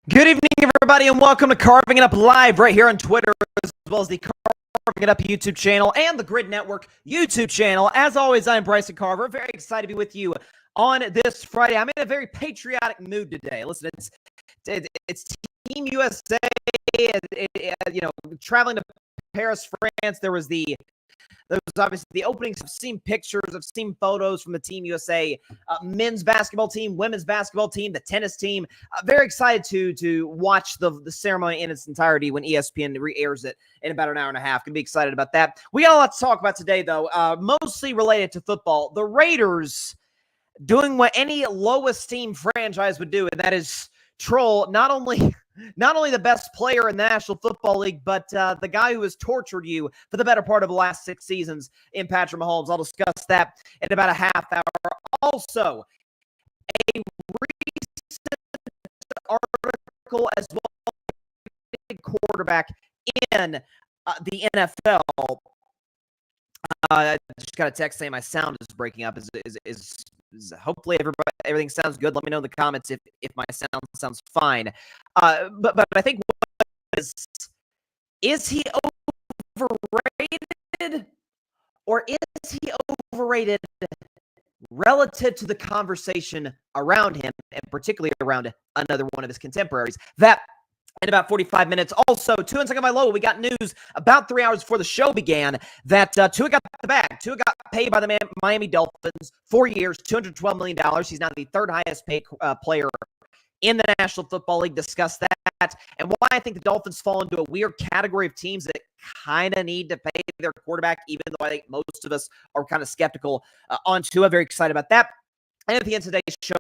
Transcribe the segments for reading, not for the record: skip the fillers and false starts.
Good evening, everybody, and welcome to Carving It Up Live right here on Twitter, as well as the Carving It Up YouTube channel and the Grid Network YouTube channel. As always, I'm Bryson Carver. Very excited to be with you on this Friday. I'm in a very patriotic mood today. Listen, it's Team USA, traveling to Paris, France. There was obviously the openings. I've seen pictures, I've seen photos from the Team USA men's basketball team, women's basketball team, the tennis team. Very excited to watch the ceremony in its entirety when ESPN re-airs it in about an hour and a half. Gonna be excited about that. We got a lot to talk about today, though, mostly related to football. The Raiders doing what any low-esteem franchise would do, and that is troll not only the best player in the National Football League, but the guy who has tortured you for the better part of the last 6 seasons in Patrick Mahomes. I'll discuss that in about a half hour. Also, a recent article as well as quarterback in the NFL. I just got a text saying my sound is breaking up. Is hopefully everything sounds good. Let me know in the comments if my sound sounds fine. But I think what is he overrated or is he overrated relative to the conversation around him, and particularly around another one of his contemporaries? That in about 45 minutes. Also, Tua Tagovailoa, we got news about 3 hours before the show began that Tua got the bag. Tua got paid by the Miami Dolphins 4 years, $212 million. He's now the third highest paid player in the National Football League. Discuss that and why I think the Dolphins fall into a weird category of teams that kind of need to pay their quarterback, even though I think most of us are kind of skeptical on Tua. Very excited about that. And at the end of today's show,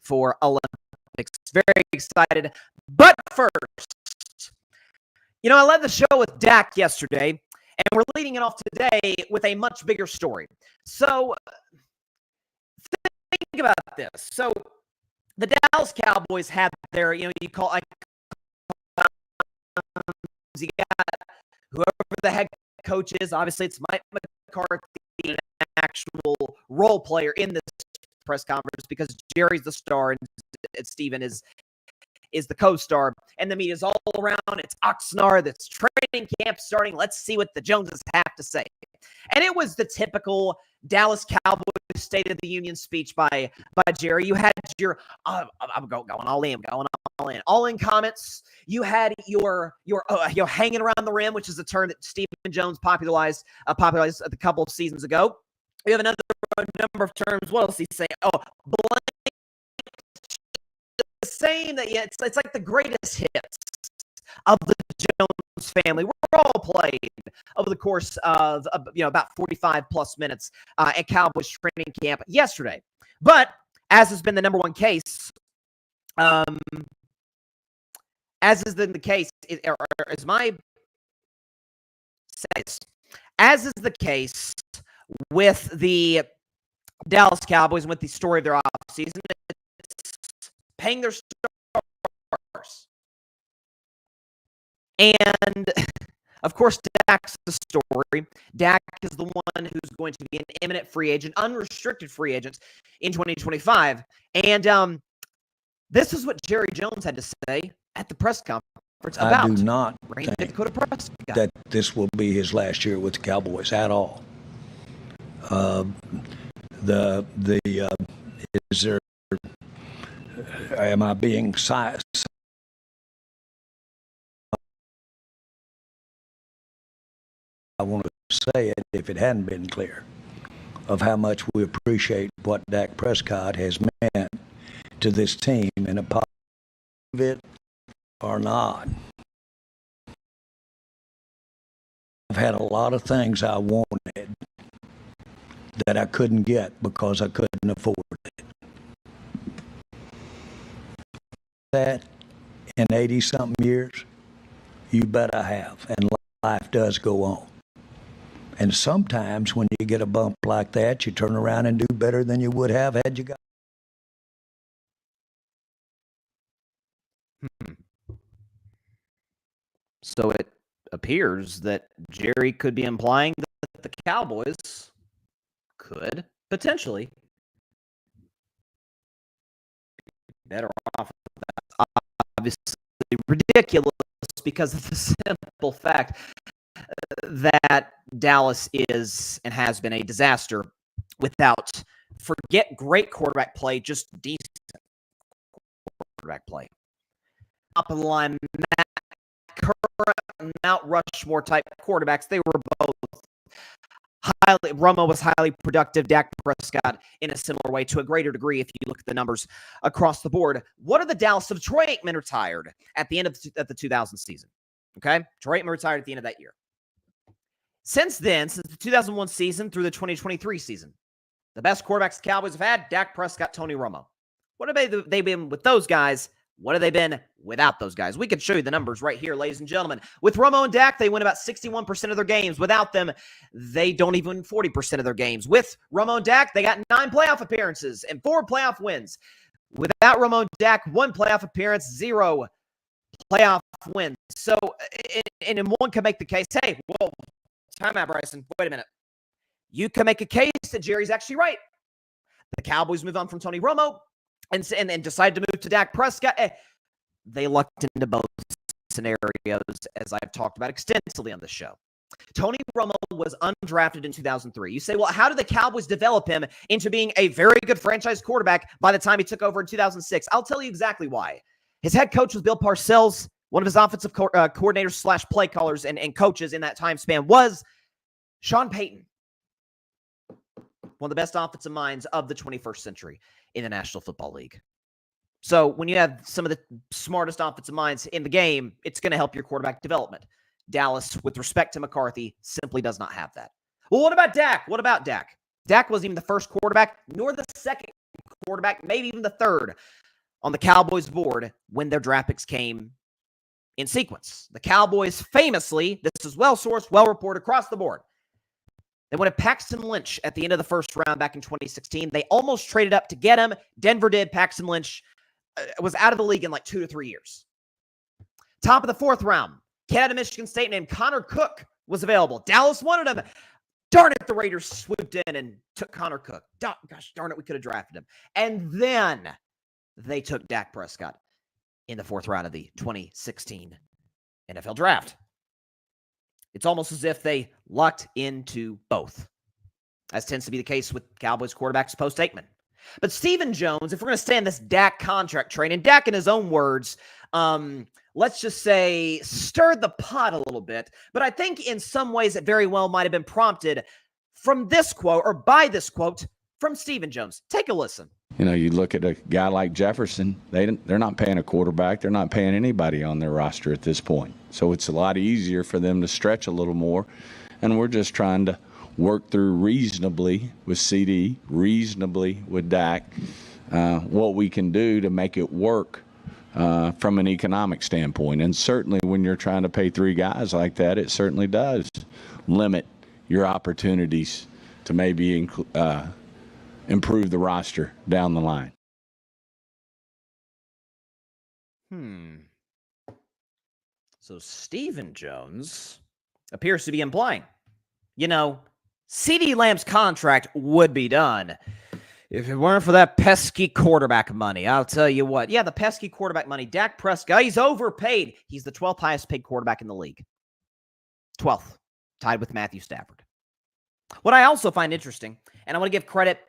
for Olympics. Very excited. But first, I led the show with Dak yesterday, and we're leading it off today with a much bigger story. So think about this. So the Dallas Cowboys had their, you got whoever the head coach is. Obviously, it's Mike McCarthy, an actual role player in this press conference, because Jerry's the star and Steven is the co-star, and the media's all around. It's Oxnard, that's training camp starting. Let's see what the Joneses have to say. And it was the typical Dallas Cowboys State of the Union speech by Jerry. You had your I'm going all in comments. You had your hanging around the rim, which is a term that Stephen Jones popularized a couple of seasons ago. We have another number of terms. What else did he say? Blank. Saying that it's like the greatest hits of the Jones family were all played over the course of about 45 plus minutes at Cowboys training camp yesterday. But as has been the number one case, as is the case with the Dallas Cowboys and with the story of their offseason, it's paying their stars. And, of course, Dak's the story. Dak is the one who's going to be an imminent free agent, unrestricted free agent in 2025. And this is what Jerry Jones had to say at the press conference about. I do not think that this will be his last year with the Cowboys at all. Is there? Am I being sized? I want to say it if it hadn't been clear of how much we appreciate what Dak Prescott has meant to this team in a positive or not. I've had a lot of things I wanted that I couldn't get because I couldn't afford it. That in 80-something years, you bet I have, and life does go on. And sometimes when you get a bump like that, you turn around and do better than you would have had you got. So it appears that Jerry could be implying that the Cowboys could potentially Better off. Obviously ridiculous because of the simple fact that Dallas is and has been a disaster without, forget great quarterback play, just decent quarterback play. Up of the line, current Mount Rushmore type quarterbacks, they were both Romo was highly productive. Dak Prescott in a similar way to a greater degree if you look at the numbers across the board. What are the Dallas? So Troy Aikman retired at the end of the 2000 season. Okay? Troy Aikman retired at the end of that year. Since then, since the 2001 season through the 2023 season, the best quarterbacks the Cowboys have had, Dak Prescott, Tony Romo. What have they been with those guys? What have they been without those guys? We could show you the numbers right here, ladies and gentlemen. With Romo and Dak, they win about 61% of their games. Without them, they don't even win 40% of their games. With Romo and Dak, they got 9 playoff appearances and 4 playoff wins. Without Romo and Dak, 1 playoff appearance, 0 playoff wins. So, and one can make the case, hey, well, time out, Bryson. Wait a minute. You can make a case that Jerry's actually right. The Cowboys move on from Tony Romo and decide to move to Dak Prescott. They lucked into both scenarios, as I've talked about extensively on the show. Tony Romo was undrafted in 2003. You say, well, how did the Cowboys develop him into being a very good franchise quarterback by the time he took over in 2006? I'll tell you exactly why. His head coach was Bill Parcells. One of his offensive coordinators / play callers and coaches in that time span was Sean Payton, one of the best offensive minds of the 21st century in the National Football League. So when you have some of the smartest offensive minds in the game, it's going to help your quarterback development. Dallas, with respect to McCarthy, simply does not have that. Well, what about Dak? What about Dak? Dak wasn't even the first quarterback, nor the second quarterback, maybe even the third on the Cowboys board when their draft picks came in sequence. The Cowboys famously, this is well-sourced, well-reported across the board, they wanted Paxton Lynch at the end of the first round back in 2016. They almost traded up to get him. Denver did. Paxton Lynch was out of the league in like 2 to 3 years. Top of the 4th round, kid out of Michigan State named Connor Cook was available. Dallas wanted him. Darn it, the Raiders swooped in and took Connor Cook. Gosh darn it, we could have drafted him. And then they took Dak Prescott in the 4th round of the 2016 NFL Draft. It's almost as if they lucked into both, as tends to be the case with Cowboys quarterbacks post-Aikman. But Stephen Jones, if we're going to stay in this Dak contract train, and Dak in his own words, let's just say stirred the pot a little bit, but I think in some ways it very well might have been prompted from this quote, or by this quote, from Stephen Jones. Take a listen. You know, you look at a guy like Jefferson, they're not paying a quarterback. They're not paying anybody on their roster at this point. So it's a lot easier for them to stretch a little more. And we're just trying to work through reasonably with CD, reasonably with Dak, what we can do to make it work from an economic standpoint. And certainly when you're trying to pay 3 guys like that, it certainly does limit your opportunities to maybe improve the roster down the line. So Stephen Jones appears to be implying, CeeDee Lamb's contract would be done if it weren't for that pesky quarterback money. I'll tell you what. Yeah, the pesky quarterback money. Dak Prescott, he's overpaid. He's the 12th highest paid quarterback in the league. 12th, tied with Matthew Stafford. What I also find interesting, and I want to give credit,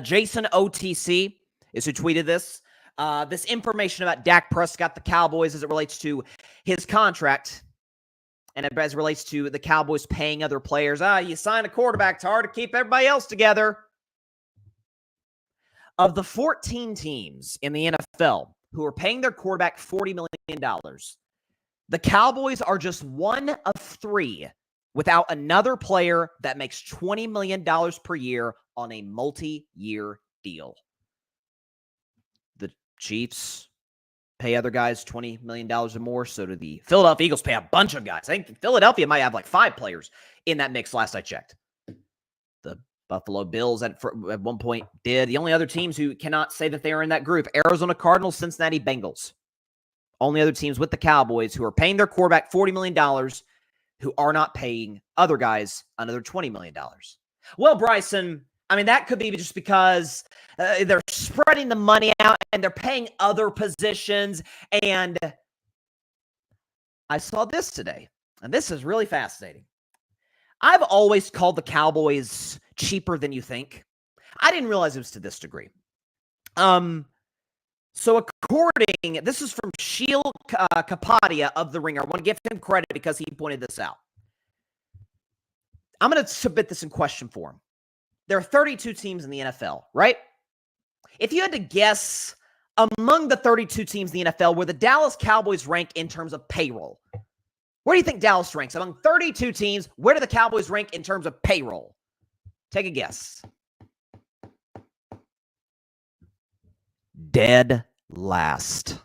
Jason OTC is who tweeted this. This information about Dak Prescott, the Cowboys, as it relates to his contract, and as it relates to the Cowboys paying other players. You sign a quarterback, it's hard to keep everybody else together. Of the 14 teams in the NFL who are paying their quarterback $40 million, the Cowboys are just one of 3 without another player that makes $20 million per year on a multi-year deal. The Chiefs pay other guys $20 million or more. So do the Philadelphia Eagles pay a bunch of guys. I think Philadelphia might have like 5 players in that mix last I checked. The Buffalo Bills at one point did. The only other teams who cannot say that they are in that group, Arizona Cardinals, Cincinnati Bengals. Only other teams with the Cowboys who are paying their quarterback $40 million who are not paying other guys another $20 million. Well, Bryson, I mean, that could be just because they're spreading the money out and they're paying other positions. And I saw this today, and this is really fascinating. I've always called the Cowboys cheaper than you think. I didn't realize it was to this degree. So according, this is from Sheil Kapadia of The Ringer. I want to give him credit because he pointed this out. I'm going to submit this in question form. There are 32 teams in the NFL, right? If you had to guess among the 32 teams in the NFL where the Dallas Cowboys rank in terms of payroll, where do you think Dallas ranks? Among 32 teams, where do the Cowboys rank in terms of payroll? Take a guess. Dead last.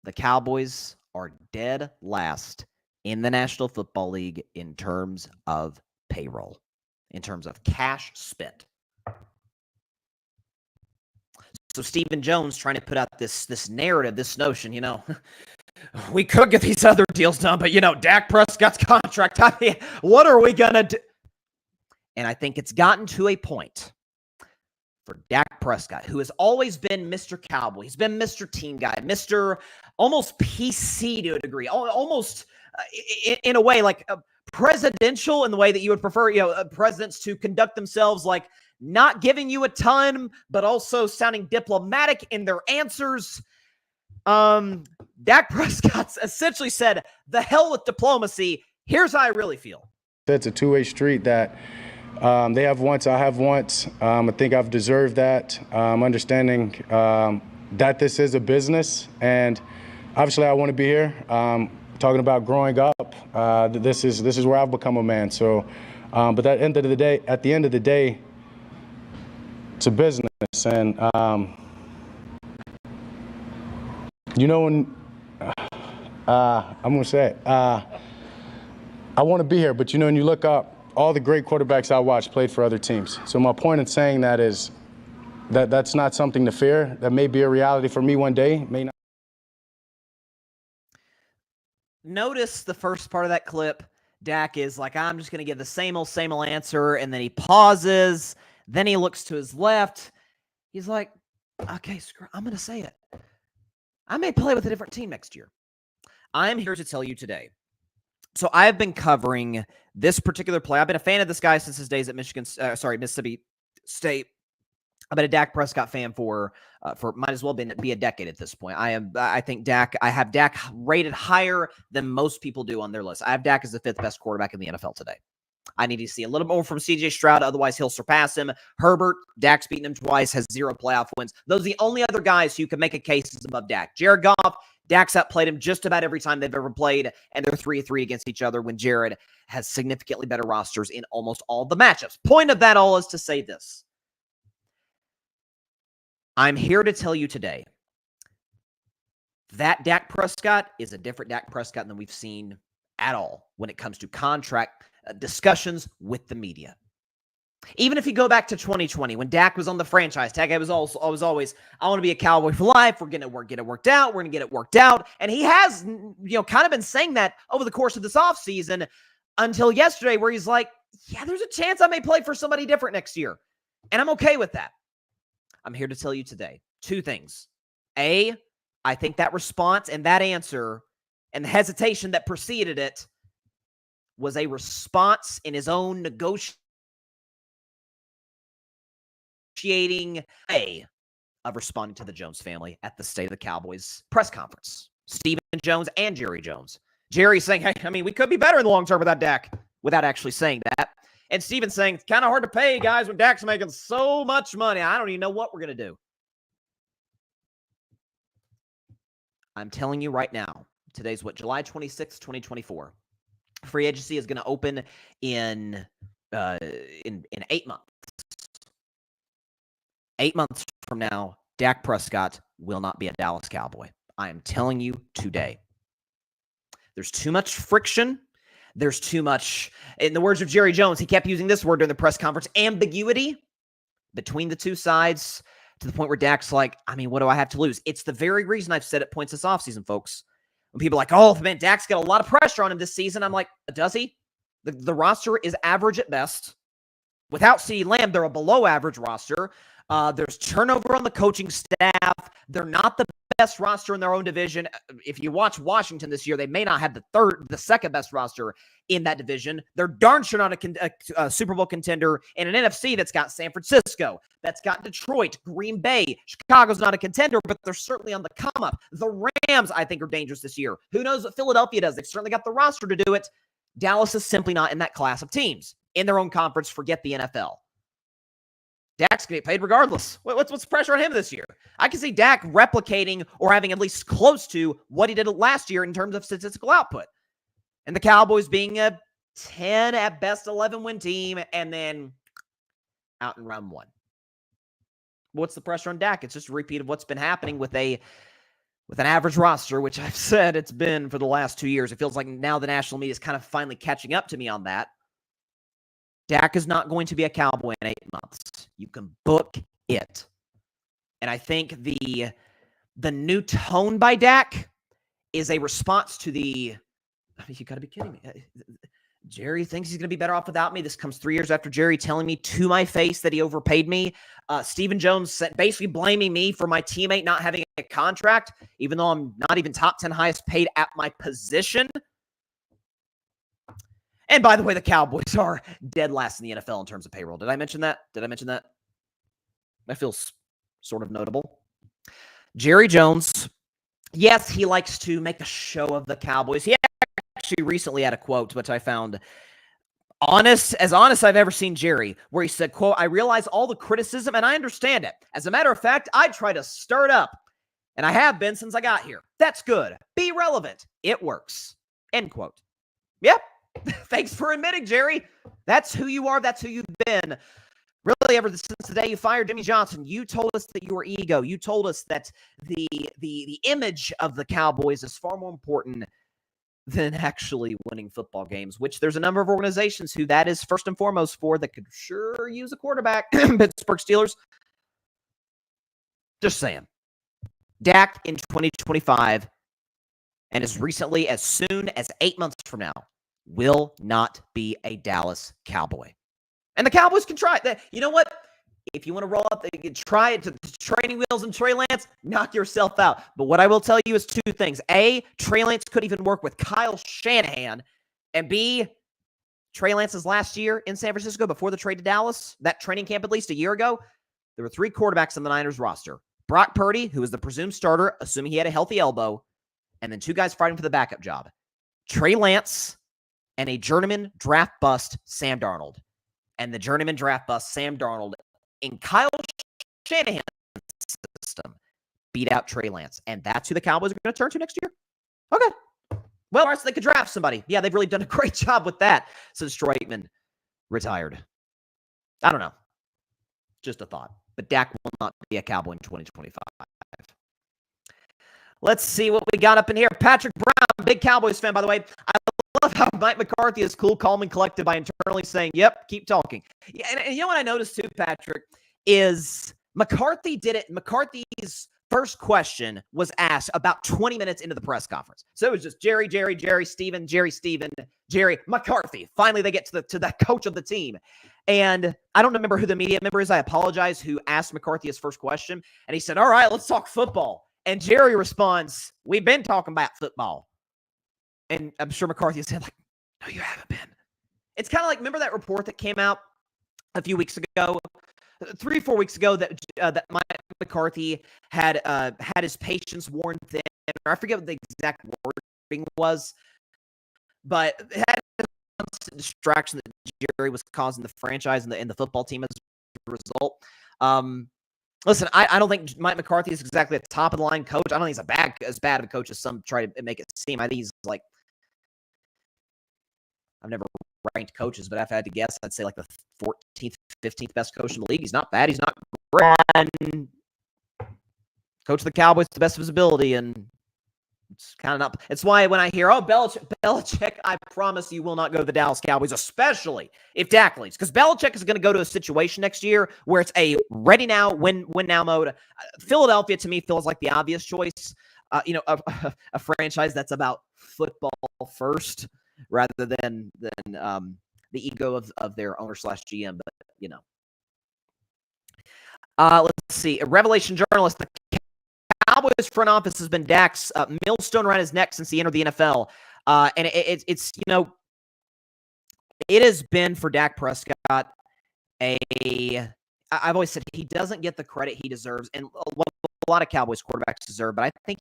The Cowboys are dead last in the National Football League in terms of payroll, in terms of cash spent. So Stephen Jones trying to put out this narrative, this notion, we could get these other deals done, but, Dak Prescott's contract, I mean, what are we going to do? And I think it's gotten to a point for Dak Prescott, who has always been Mr. Cowboy. He's been Mr. Team Guy, Mr. almost PC to a degree, almost in a way like presidential in the way that you would prefer, presidents to conduct themselves, like not giving you a ton, but also sounding diplomatic in their answers. Dak Prescott's essentially said, the hell with diplomacy. Here's how I really feel. It's a two-way street that they have wants, I have wants. I think I've deserved that. Understanding that this is a business, and obviously I want to be here. Talking about growing up, this is where I've become a man. So, but at the end of the day, it's a business, and when I'm gonna say it, I want to be here. But when you look up, all the great quarterbacks I watched played for other teams. So my point in saying that is that's not something to fear. That may be a reality for me one day, may not. Notice the first part of that clip. Dak is like, I'm just going to give the same old answer. And then he pauses. Then he looks to his left. He's like, okay, I'm going to say it. I may play with a different team next year. I'm here to tell you today. So I've been covering this particular play. I've been a fan of this guy since his days at Mississippi State. I've been a Dak Prescott fan for might as well be a decade at this point. I have Dak rated higher than most people do on their list. I have Dak as the 5th best quarterback in the NFL today. I need to see a little more from C.J. Stroud, otherwise he'll surpass him. Herbert, Dak's beaten him twice, has 0 playoff wins. Those are the only other guys who can make a case above Dak. Jared Goff, Dak's outplayed him just about every time they've ever played, and they're 3-3 against each other when Jared has significantly better rosters in almost all the matchups. Point of that all is to say this. I'm here to tell you today that Dak Prescott is a different Dak Prescott than we've seen at all when it comes to contract discussions with the media. Even if you go back to 2020, when Dak was on the franchise tag, I was always, I want to be a Cowboy for life. We're going to get it worked out. We're going to get it worked out. And he has, kind of been saying that over the course of this offseason until yesterday, where he's like, yeah, there's a chance I may play for somebody different next year. And I'm okay with that. I'm here to tell you today 2 things. A, I think that response and that answer and the hesitation that preceded it was a response in his own negotiating way of responding to the Jones family at the State of the Cowboys press conference. Stephen Jones and Jerry Jones. Jerry saying, hey, we could be better in the long term without Dak, without actually saying that. And Steven saying, it's kind of hard to pay guys when Dak's making so much money. I don't even know what we're going to do. I'm telling you right now, today's July 26th, 2024. Free agency is going to open in 8 months. 8 months from now, Dak Prescott will not be a Dallas Cowboy. I am telling you today. There's too much friction. There's too much, in the words of Jerry Jones, he kept using this word during the press conference, ambiguity between the two sides, to the point where Dak's like, what do I have to lose? It's the very reason I've said at points this offseason, folks. When people are like, oh, man, Dak's got a lot of pressure on him this season. I'm like, does he? The roster is average at best. Without CeeDee Lamb, they're a below average roster. There's turnover on the coaching staff. They're not the best roster in their own division. If you watch Washington this year, they may not have the second best roster in that division. They're darn sure not a Super Bowl contender in an NFC that's got San Francisco, that's got Detroit, Green Bay. Chicago's not a contender, but they're certainly on the come up. The Rams, I think, are dangerous this year. Who knows what Philadelphia does? They've certainly got the roster to do it. Dallas is simply not in that class of teams. In their own conference, forget the NFL. Dak's going to get paid regardless. What's the pressure on him this year? I can see Dak replicating or having at least close to what he did last year in terms of statistical output. And the Cowboys being a 10 at best 11-win team and then out in round one. What's the pressure on Dak? It's just a repeat of what's been happening with an average roster, which I've said it's been for the last 2 years. It feels like now the national media is kind of finally catching up to me on that. Dak is not going to be a Cowboy in 8 months. You can book it. And I think the new tone by Dak is a response to you got to be kidding me. Jerry thinks he's going to be better off without me. This comes 3 years after Jerry telling me to my face that he overpaid me. Stephen Jones basically blaming me for my teammate not having a contract, even though I'm not even top 10 highest paid at my position. And by the way, the Cowboys are dead last in the NFL in terms of payroll. Did I mention that? That feels sort of notable. Jerry Jones, yes, he likes to make a show of the Cowboys. He actually recently had a quote, which I found as honest I've ever seen Jerry, where he said, quote, "I realize all the criticism and I understand it. As a matter of fact, I try to stir it up. And I have been since I got here. That's good. Be relevant. It works." End quote. Yep. Thanks for admitting, Jerry. That's who you are. That's who you've been. Really, ever since the day you fired Jimmy Johnson, you told us that you were ego. You told us that the image of the Cowboys is far more important than actually winning football games, which there's a number of organizations who that is first and foremost for that could sure use a quarterback. Pittsburgh Steelers. Just saying. Dak in 2025 and as recently as soon as 8 months from now will not be a Dallas Cowboy. And the Cowboys can try it. You know what? If you want to roll up, try it to training wheels and Trey Lance, knock yourself out. But what I will tell you is two things. A, Trey Lance could even work with Kyle Shanahan. And B, Trey Lance's last year in San Francisco before the trade to Dallas, that training camp at least a year ago, there were 3 quarterbacks on the Niners roster. Brock Purdy, who was the presumed starter, assuming he had a healthy elbow, and then 2 guys fighting for the backup job. Trey Lance and a journeyman draft bust, Sam Darnold. And the journeyman draft bust, Sam Darnold, in Kyle Shanahan's system, beat out Trey Lance. And that's who the Cowboys are going to turn to next year? Okay. Well, so they could draft somebody. Yeah, they've really done a great job with that since Troy Aikman retired. I don't know. Just a thought. But Dak will not be a Cowboy in 2025. Let's see what we got up in here. Patrick Brown, big Cowboys fan, by the way. I love how Mike McCarthy is cool, calm, and collected by internally saying, yep, keep talking. Yeah, and you know what I noticed too, Patrick, is McCarthy did it. McCarthy's first question was asked about 20 minutes into the press conference. So it was just Jerry, Steven, Jerry, McCarthy. Finally, they get to that coach of the team. And I don't remember who the media member is. I apologize, who asked McCarthy his first question. And he said, all right, let's talk football. And Jerry responds, we've been talking about football. And I'm sure McCarthy said, like, no, you haven't been. It's kind of like, remember that report that came out a few weeks ago, 3 or 4 weeks ago, that Mike McCarthy had his patience worn thin. I forget what the exact wording was, but it had a distraction that Jerry was causing the franchise and the football team as a result. Listen, I don't think Mike McCarthy is exactly a top-of-the-line coach. I don't think he's as bad of a coach as some try to make it seem. I think he's like, I've never ranked coaches, but if I had to guess, I'd say like the 14th, 15th best coach in the league. He's not bad. He's not great. And coach of the Cowboys to the best of his ability, and it's kind of not. It's why when I hear, oh, Belichick, I promise you will not go to the Dallas Cowboys, especially if Dak leaves, because Belichick is going to go to a situation next year where it's a ready now, win now mode. Philadelphia to me feels like the obvious choice. A franchise that's about football first rather than the ego of their owner / GM. But Let's see. A Revelation journalist, the Cowboys front office has been Dak's millstone around his neck since he entered the NFL. And it's it has been for Dak Prescott I've always said he doesn't get the credit he deserves, and what a lot of Cowboys quarterbacks deserve, but I think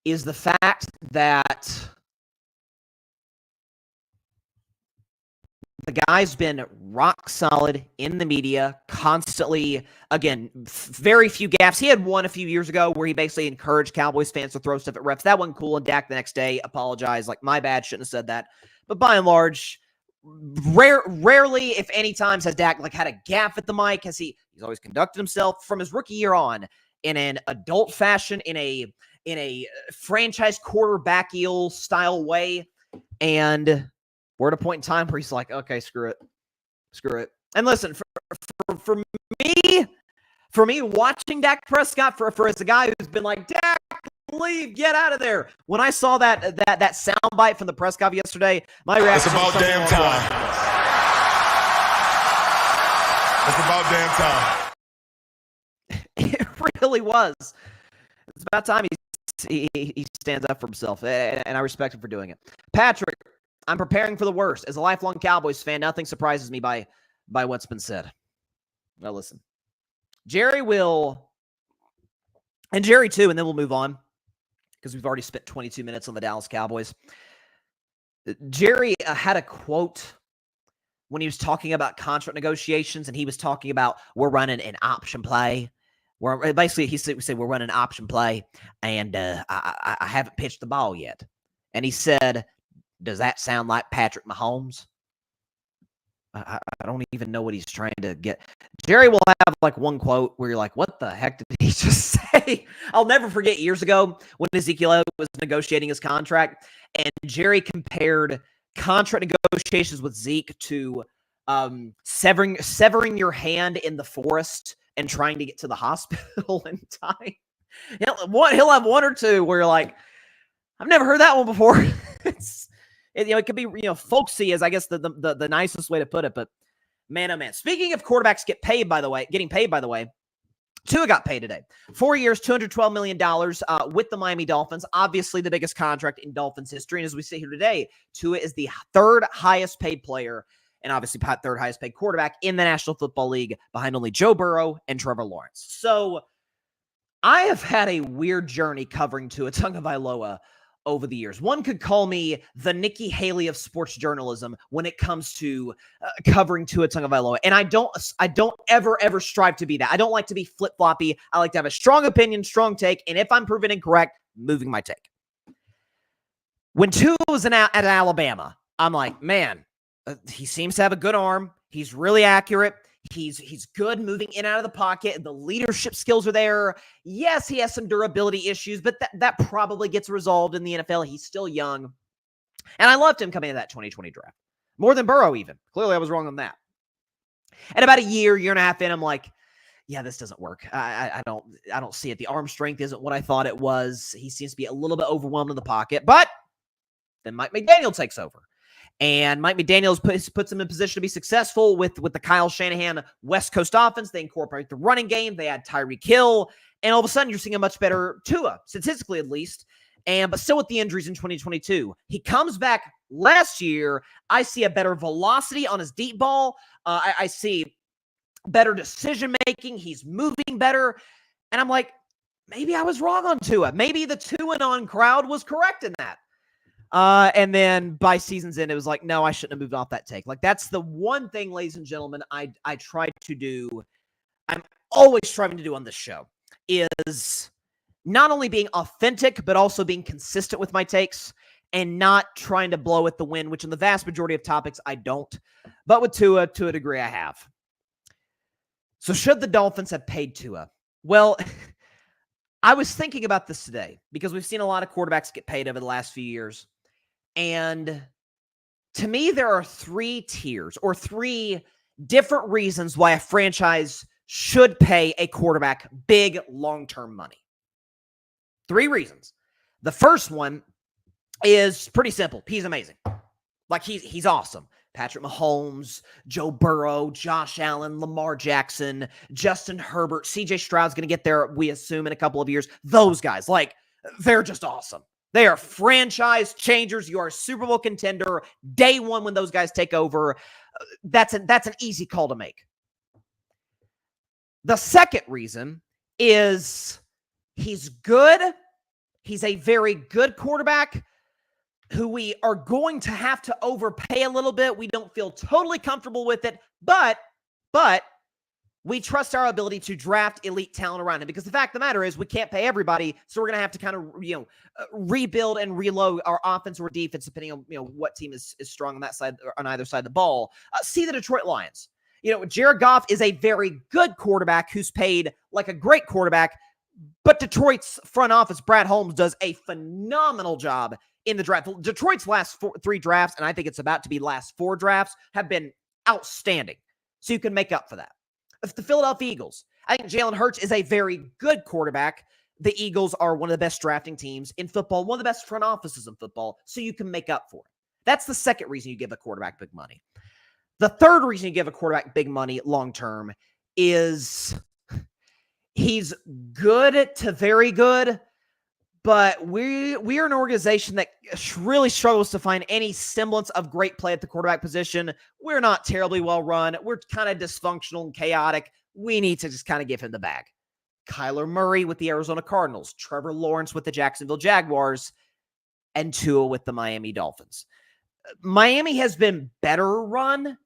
is the fact that the guy's been rock solid in the media, constantly, again, very few gaffes. He had one a few years ago where he basically encouraged Cowboys fans to throw stuff at refs. That wasn't cool, and Dak the next day apologized, like, my bad, shouldn't have said that. But by and large, rarely, if any times, has Dak had a gaffe at the mic. He's always conducted himself from his rookie year on in an adult fashion, in a franchise quarterback-ial style way, and we're at a point in time where he's like, okay, screw it. And listen, for me, watching Dak Prescott, for as a guy who's been like, Dak, leave, get out of there. When I saw that soundbite from the press conference yesterday, my reaction was damn time. It's about damn time. It really was. It's about time he stands up for himself, and I respect him for doing it. Patrick, I'm preparing for the worst. As a lifelong Cowboys fan, nothing surprises me by what's been said. Now listen, Jerry will, and Jerry too, and then we'll move on because we've already spent 22 minutes on the Dallas Cowboys. Jerry had a quote when he was talking about contract negotiations, and he was talking about we're running an option play. Basically, he said we're running an option play, and I haven't pitched the ball yet. And he said, does that sound like Patrick Mahomes? I don't even know what he's trying to get. Jerry will have one quote where you're like, what the heck did he just say? I'll never forget years ago when Ezekiel was negotiating his contract, and Jerry compared contract negotiations with Zeke to severing your hand in the forest and trying to get to the hospital in time. He'll have one or two where you're like, I've never heard that one before. It could be, folksy is, I guess, the nicest way to put it. But man, oh man. Speaking of quarterbacks getting paid, by the way, Tua got paid today. 4 years, $212 million with the Miami Dolphins. Obviously the biggest contract in Dolphins history. And as we sit here today, Tua is the third highest paid player and obviously third highest paid quarterback in the National Football League, behind only Joe Burrow and Trevor Lawrence. So I have had a weird journey covering Tua Tagovailoa over the years. One could call me the Nikki Haley of sports journalism when it comes to covering Tua Tagovailoa. And I don't ever strive to be that. I don't like to be flip-floppy. I like to have a strong opinion, strong take, and if I'm proven incorrect, moving my take. When Tua was at Alabama, I'm like, man, he seems to have a good arm. He's really accurate. He's good moving in and out of the pocket. The leadership skills are there. Yes, he has some durability issues, but that probably gets resolved in the NFL. He's still young. And I loved him coming into that 2020 draft. More than Burrow even. Clearly, I was wrong on that. And about a year and a half in, I'm like, yeah, this doesn't work. I don't see it. The arm strength isn't what I thought it was. He seems to be a little bit overwhelmed in the pocket. But then Mike McDaniel takes over. And Mike McDaniels puts him in position to be successful with the Kyle Shanahan West Coast offense. They incorporate the running game. They add Tyreek Hill. And all of a sudden, you're seeing a much better Tua, statistically at least. But still with the injuries in 2022. He comes back last year. I see a better velocity on his deep ball. I see better decision-making. He's moving better. And I'm like, maybe I was wrong on Tua. Maybe the Tua-on crowd was correct in that. And then by season's end, it was like, no, I shouldn't have moved off that take. That's the one thing, ladies and gentlemen, I try to do. I'm always striving to do on this show is not only being authentic, but also being consistent with my takes and not trying to blow at the wind, which in the vast majority of topics, I don't. But with Tua, to a degree, I have. So should the Dolphins have paid Tua? Well, I was thinking about this today because we've seen a lot of quarterbacks get paid over the last few years. And to me, there are three tiers or three different reasons why a franchise should pay a quarterback big long-term money. Three reasons. The first one is pretty simple. He's amazing. He's awesome. Patrick Mahomes, Joe Burrow, Josh Allen, Lamar Jackson, Justin Herbert, CJ Stroud's going to get there, we assume, in a couple of years. Those guys, like, they're just awesome. They are franchise changers. You are a Super Bowl contender day one when those guys take over. That's an easy call to make. The second reason is he's good. He's a very good quarterback who we are going to have to overpay a little bit. We don't feel totally comfortable with it, but we trust our ability to draft elite talent around him, because the fact of the matter is we can't pay everybody, so we're going to have to kind of rebuild and reload our offense or defense depending on what team is strong on that side or on either side of the ball. See the Detroit Lions. Jared Goff is a very good quarterback who's paid like a great quarterback, but Detroit's front office, Brad Holmes, does a phenomenal job in the draft. Detroit's last three drafts, and I think it's about to be last four drafts, have been outstanding. So you can make up for that. The Philadelphia Eagles, I think Jalen Hurts is a very good quarterback. The Eagles are one of the best drafting teams in football, one of the best front offices in football, so you can make up for it. That's the second reason you give a quarterback big money. The third reason you give a quarterback big money long-term is he's good to very good, but we are an organization that really struggles to find any semblance of great play at the quarterback position. We're not terribly well run. We're kind of dysfunctional and chaotic. We need to just kind of give him the bag. Kyler Murray with the Arizona Cardinals, Trevor Lawrence with the Jacksonville Jaguars, and Tua with the Miami Dolphins. Miami has been better run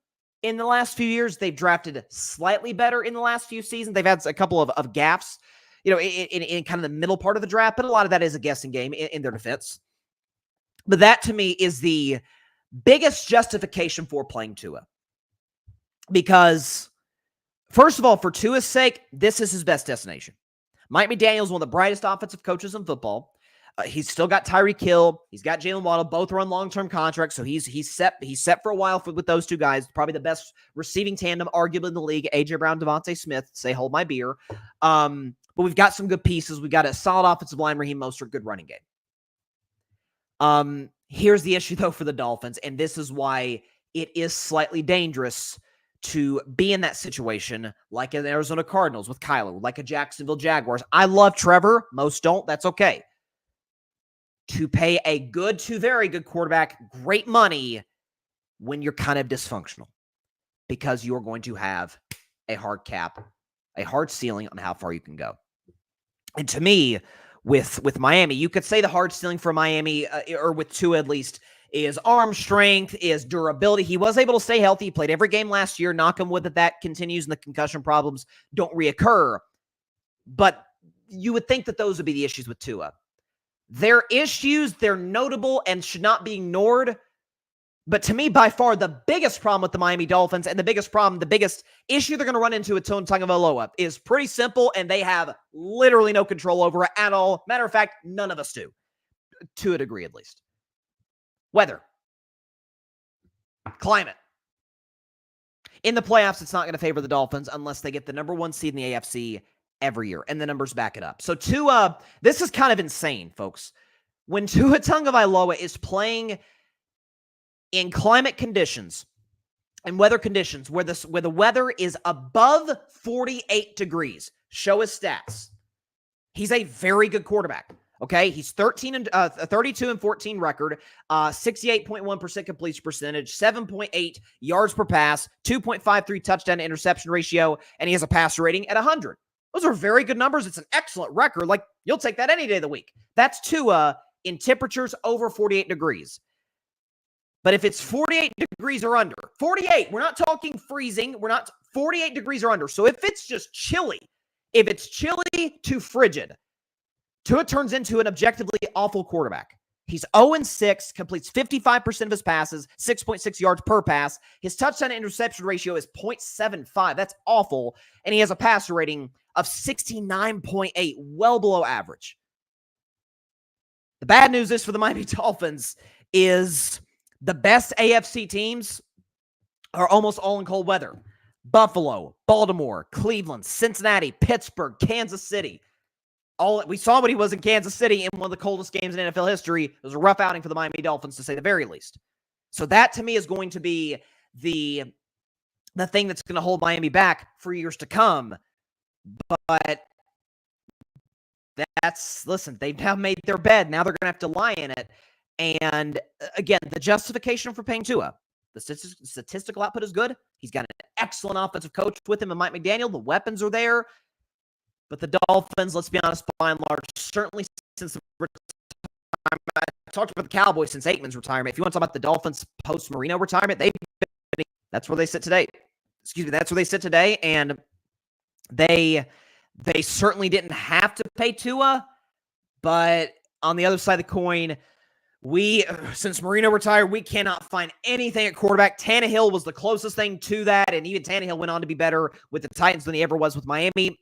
in the last few years. They've drafted slightly better in the last few seasons. They've had a couple of gaps, in kind of the middle part of the draft, but a lot of that is a guessing game in their defense. But that, to me, is the biggest justification for playing Tua. Because, first of all, for Tua's sake, this is his best destination. Mike McDaniel's one of the brightest offensive coaches in football. He's still got Tyreek Hill. He's got Jalen Waddle. Both are on long-term contracts, so he's set for a while with those two guys. Probably the best receiving tandem, arguably in the league. A.J. Brown, Devontae Smith. Say, hold my beer. But we've got some good pieces. We've got a solid offensive line, Raheem Mostert, good running game. Here's the issue, though, for the Dolphins, and this is why it is slightly dangerous to be in that situation, like in the Arizona Cardinals with Kyler, like a Jacksonville Jaguars. I love Trevor. Most don't. That's okay. To pay a good to very good quarterback great money when you're kind of dysfunctional, because you're going to have a hard cap, a hard ceiling on how far you can go. And to me, with Miami, you could say the hard ceiling for Miami, or with Tua at least, is arm strength, is durability. He was able to stay healthy. He played every game last year. Knock on wood that continues and the concussion problems don't reoccur. But you would think that those would be the issues with Tua. They're issues, they're notable and should not be ignored. But to me, by far, the biggest problem with the Miami Dolphins and the biggest issue they're going to run into with Tua Tagovailoa is pretty simple, and they have literally no control over it at all. Matter of fact, none of us do, to a degree at least. Weather. Climate. In the playoffs, it's not going to favor the Dolphins unless they get the number one seed in the AFC every year, and the numbers back it up. So Tua, this is kind of insane, folks. When Tua Tagovailoa is playing in climate conditions and weather conditions where the weather is above 48 degrees, show his stats. He's a very good quarterback. Okay, he's 32 and 14 record, 68.1% completion percentage, 7.8 yards per pass, 2.53 touchdown to interception ratio, and he has a passer rating at 100. Those are very good numbers. It's an excellent record. Like, you'll take that any day of the week. That's Tua in temperatures over 48 degrees. But if it's 48 degrees or under, 48, we're not talking freezing. 48 degrees or under. So if it's just chilly, if it's chilly to frigid, Tua turns into an objectively awful quarterback. He's 0-6, completes 55% of his passes, 6.6 yards per pass. His touchdown to interception ratio is 0.75. That's awful. And he has a passer rating of 69.8, well below average. The bad news is for the Miami Dolphins is the best AFC teams are almost all in cold weather. Buffalo, Baltimore, Cleveland, Cincinnati, Pittsburgh, Kansas City. We saw what he was in Kansas City in one of the coldest games in NFL history. It was a rough outing for the Miami Dolphins, to say the very least. So that, to me, is going to be the thing that's going to hold Miami back for years to come. But listen, they've now made their bed. Now they're going to have to lie in it. And again, the justification for paying Tua, the statistical output is good. He's got an excellent offensive coach with him and Mike McDaniel. The weapons are there. But the Dolphins, let's be honest, by and large, certainly since the retirement, I talked about the Cowboys since Aikman's retirement. If you want to talk about the Dolphins post-Marino retirement, that's where they sit today. That's where they sit today. And they certainly didn't have to pay Tua. But on the other side of the coin, since Marino retired, we cannot find anything at quarterback. Tannehill was the closest thing to that, and even Tannehill went on to be better with the Titans than he ever was with Miami.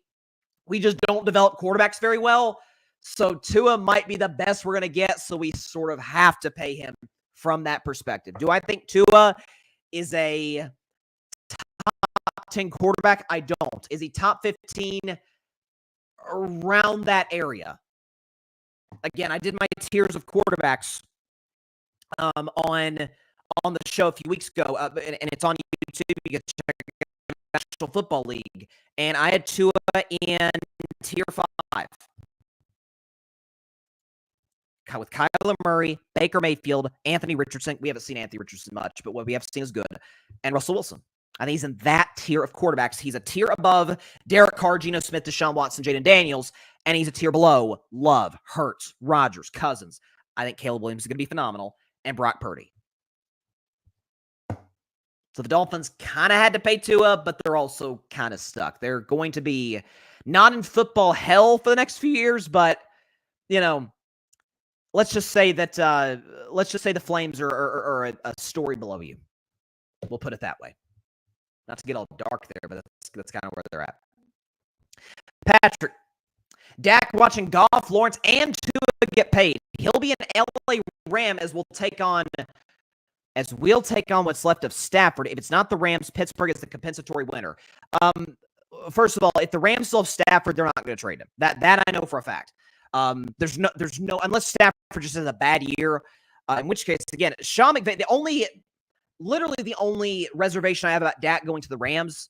We just don't develop quarterbacks very well, so Tua might be the best we're going to get, so we sort of have to pay him from that perspective. Do I think Tua is a top 10 quarterback? I don't. Is he top 15? Around that area. Again, I did my tiers of quarterbacks on the show a few weeks ago, and it's on YouTube. You can check it out, National Football League, and I had Tua in tier 5 with Kyler Murray, Baker Mayfield, Anthony Richardson. We haven't seen Anthony Richardson much, but what we have seen is good, and Russell Wilson. I think he's in that tier of quarterbacks. He's a tier above Derek Carr, Geno Smith, Deshaun Watson, Jaden Daniels, and he's a tier below Love, Hurts, Rodgers, Cousins. I think Caleb Williams is going to be phenomenal, and Brock Purdy. So the Dolphins kind of had to pay Tua, but they're also kind of stuck. They're going to be not in football hell for the next few years, but, let's just say that the Flames are a story below you. We'll put it that way. Not to get all dark there, but that's kind of where they're at. Patrick, Dak watching Goff, Lawrence, and Tua get paid. He'll be an LA Ram as we'll take on what's left of Stafford. If it's not the Rams, Pittsburgh is the compensatory winner. First of all, if the Rams still have Stafford, they're not going to trade him. That I know for a fact. There's no unless Stafford just has a bad year, in which case, again, Sean McVay, the only reservation I have about Dak going to the Rams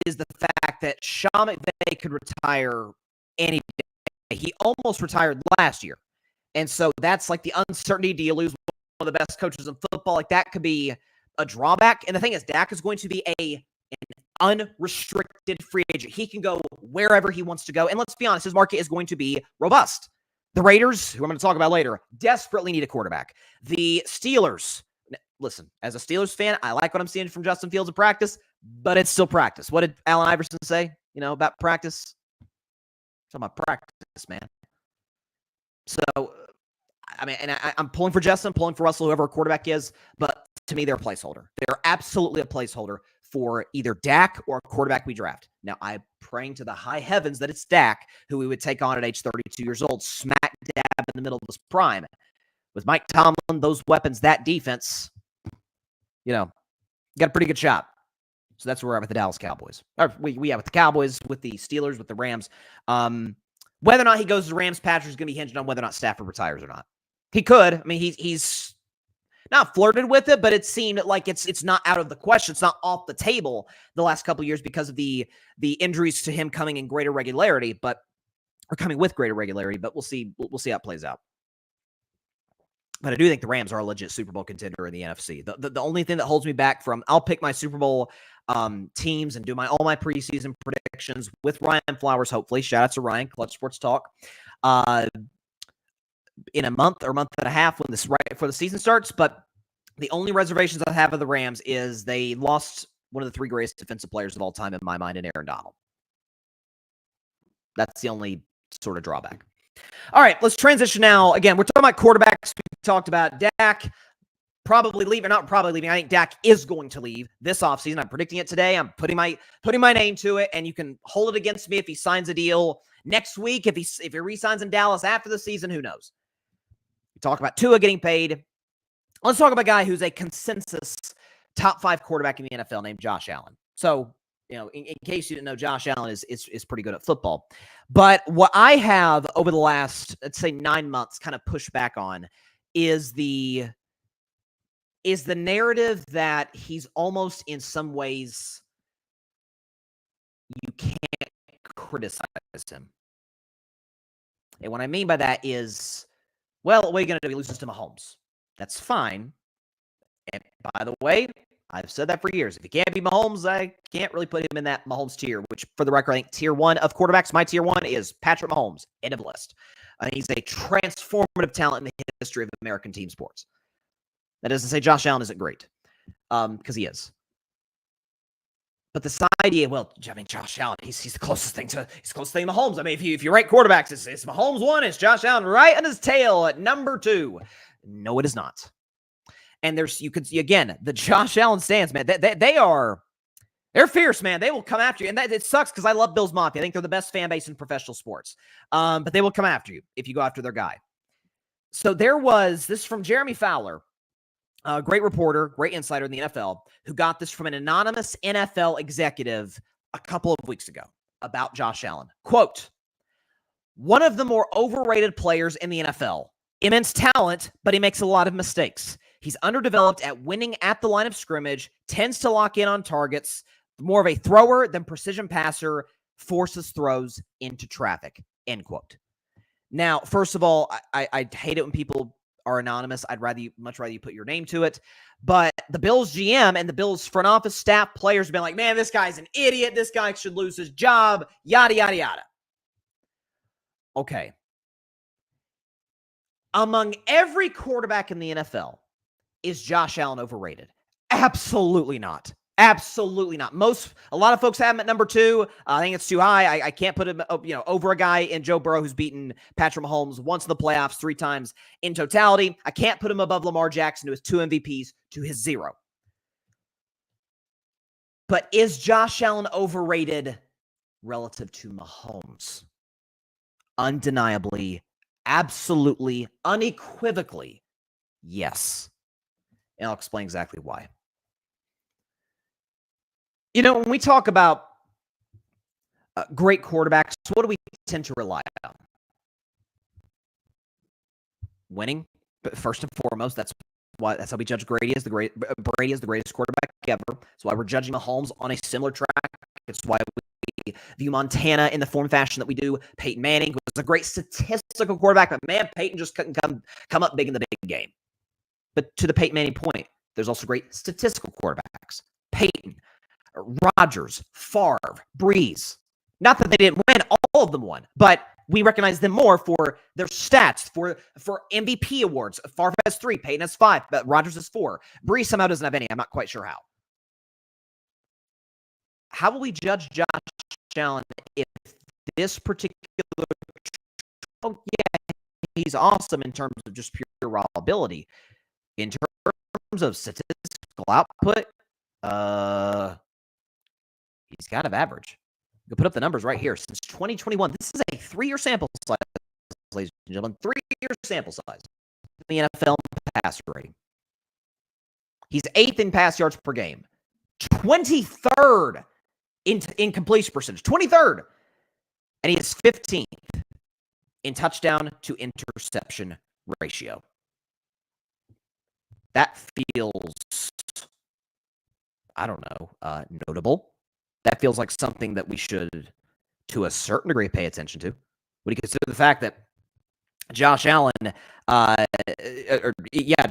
is the fact that Sean McVay could retire any day. He almost retired last year. And so that's like the uncertainty. Do you lose one of the best coaches in football? Like that could be a drawback. And the thing is, Dak is going to be an unrestricted free agent. He can go wherever he wants to go. And let's be honest, his market is going to be robust. The Raiders, who I'm going to talk about later, desperately need a quarterback. The Steelers, listen, as a Steelers fan, I like what I'm seeing from Justin Fields in practice, but it's still practice. What did Allen Iverson say, about practice? Talking about practice, man. So, I mean, and I'm pulling for Justin, pulling for Russell, whoever a quarterback is, but to me, they're a placeholder. They're absolutely a placeholder for either Dak or a quarterback we draft. Now, I'm praying to the high heavens that it's Dak, who we would take on at age 32 years old, smack dab in the middle of his prime. With Mike Tomlin, those weapons, that defense, got a pretty good shot. So that's where we're at with the Dallas Cowboys. Or we have with the Cowboys, with the Steelers, with the Rams. Whether or not he goes to the Rams, Patrick's going to be hinged on whether or not Stafford retires or not. He could. I mean, he's not flirted with it, but it seemed like it's not out of the question. It's not off the table the last couple of years because of the injuries to him coming in greater regularity, or coming with greater regularity. But we'll see. We'll see how it plays out. But I do think the Rams are a legit Super Bowl contender in the NFC. The only thing that holds me back from, I'll pick my Super Bowl teams and do all my preseason predictions with Ryan Flowers, hopefully. Shout out to Ryan, Clutch Sports Talk. In a month or month and a half when right before the season starts. But the only reservations I have of the Rams is they lost one of the 3 greatest defensive players of all time in my mind in Aaron Donald. That's the only sort of drawback. All right, let's transition now. Again, we're talking about quarterbacks. We talked about Dak probably leaving, not probably leaving. I think Dak is going to leave this offseason. I'm predicting it today. I'm putting my name to it, and you can hold it against me if he signs a deal next week. If he re-signs in Dallas after the season, who knows? We talk about Tua getting paid. Let's talk about a guy who's a consensus top 5 quarterback in the NFL named Josh Allen. So, in case you didn't know, Josh Allen is pretty good at football. But what I have over the last, let's say, 9 months kind of pushed back on is the is the narrative that he's almost in some ways you can't criticize him. And what I mean by that is, well, what are you going to do? He loses to Mahomes. That's fine. And by the way, I've said that for years. If he can't be Mahomes, I can't really put him in that Mahomes tier, which, for the record, I think tier 1 of quarterbacks, my tier 1 is Patrick Mahomes, end of list. He's a transformative talent in the history of American team sports. That doesn't say Josh Allen isn't great, because he is. But this idea, well, I mean, Josh Allen, he's the closest thing to Mahomes. I mean, if you rank quarterbacks, it's Mahomes 1, it's Josh Allen right on his tail at number 2. No, it is not. And you could see, again, the Josh Allen stands, man, they're fierce, man. They will come after you. And it sucks because I love Bills Mafia. I think they're the best fan base in professional sports. But they will come after you if you go after their guy. So this is from Jeremy Fowler, a great reporter, great insider in the NFL, who got this from an anonymous NFL executive a couple of weeks ago about Josh Allen. Quote, one of the more overrated players in the NFL. Immense talent, but he makes a lot of mistakes. He's underdeveloped at winning at the line of scrimmage, tends to lock in on targets, more of a thrower than precision passer, forces throws into traffic, end quote. Now, first of all, I hate it when people are anonymous. I'd much rather you put your name to it. But the Bills GM and the Bills front office staff, players have been like, man, this guy's an idiot. This guy should lose his job, yada, yada, yada. Okay. Among every quarterback in the NFL, is Josh Allen overrated? Absolutely not. Absolutely not. A lot of folks have him at number 2. I think it's too high. I can't put him, over a guy in Joe Burrow who's beaten Patrick Mahomes once in the playoffs, 3 times in totality. I can't put him above Lamar Jackson, who has 2 MVPs to his 0. But is Josh Allen overrated relative to Mahomes? Undeniably, absolutely, unequivocally, yes. And I'll explain exactly why. When we talk about great quarterbacks, what do we tend to rely on? Winning, but first and foremost, that's how we judge Brady as the greatest quarterback ever. That's why we're judging Mahomes on a similar track. It's why we view Montana in the form fashion that we do. Peyton Manning was a great statistical quarterback, but man, Peyton just couldn't come up big in the big game. But to the Peyton Manning point, there's also great statistical quarterbacks. Peyton, Rodgers, Favre, Breeze. Not that they didn't win, all of them won, but we recognize them more for their stats, for MVP awards. Favre has 3, Peyton has 5, but Rodgers has 4. Breeze somehow doesn't have any. I'm not quite sure how. How will we judge Josh Allen if this particular... Oh, yeah, he's awesome in terms of just pure raw ability. In terms of statistical output, he's kind of average. You can put up the numbers right here. Since 2021, this is a 3-year sample size, ladies and gentlemen. 3-year sample size in the NFL passer rating. He's 8th in pass yards per game. 23rd in completion percentage. 23rd. And he is 15th in touchdown to interception ratio. That feels, I don't know, notable. That feels like something that we should, to a certain degree, pay attention to. When you consider the fact that Josh Allen,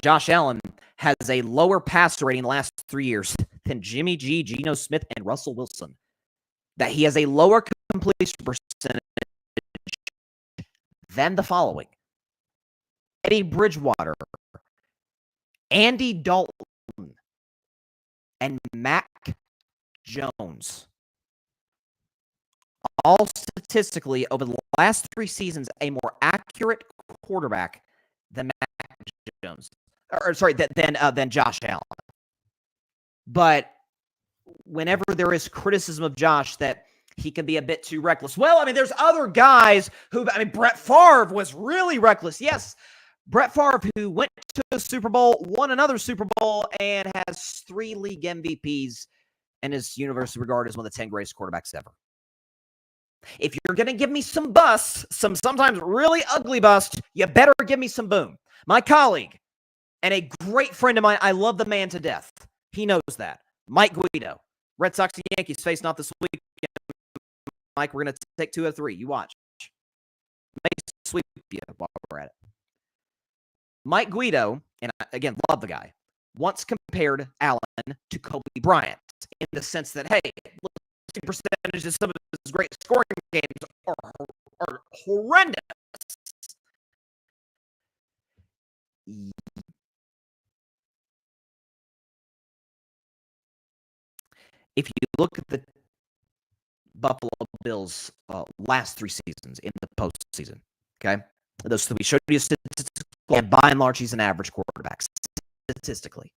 Josh Allen has a lower passer rating in the last 3 years than Jimmy G, Geno Smith, and Russell Wilson. That he has a lower completion percentage than the following: Teddy Bridgewater, Andy Dalton, and Mac Jones. All statistically, over the last 3 seasons, a more accurate quarterback than Mac Jones. Than Josh Allen. But whenever there is criticism of Josh that he can be a bit too reckless. Well, I mean, there's other guys Brett Favre was really reckless. Yes, Brett Favre, who went to a Super Bowl, won another Super Bowl, and has 3 league MVPs and is universally regarded as one of the 10 greatest quarterbacks ever. If you're going to give me some busts, some sometimes really ugly busts, you better give me some boom. My colleague, and a great friend of mine. I love the man to death. He knows that. Mike Guido. Red Sox and Yankees facing off this week. Mike, we're going to take 2 out of 3. You watch. May sweep you while we're at it. Mike Guido, and I, again, love the guy, once compared Allen to Kobe Bryant in the sense that, hey, listening percentages of some of his great scoring games are horrendous. If you look at the Buffalo Bills' last 3 seasons in the postseason, okay, those 3 we showed you statistically, and by and large, he's an average quarterback statistically.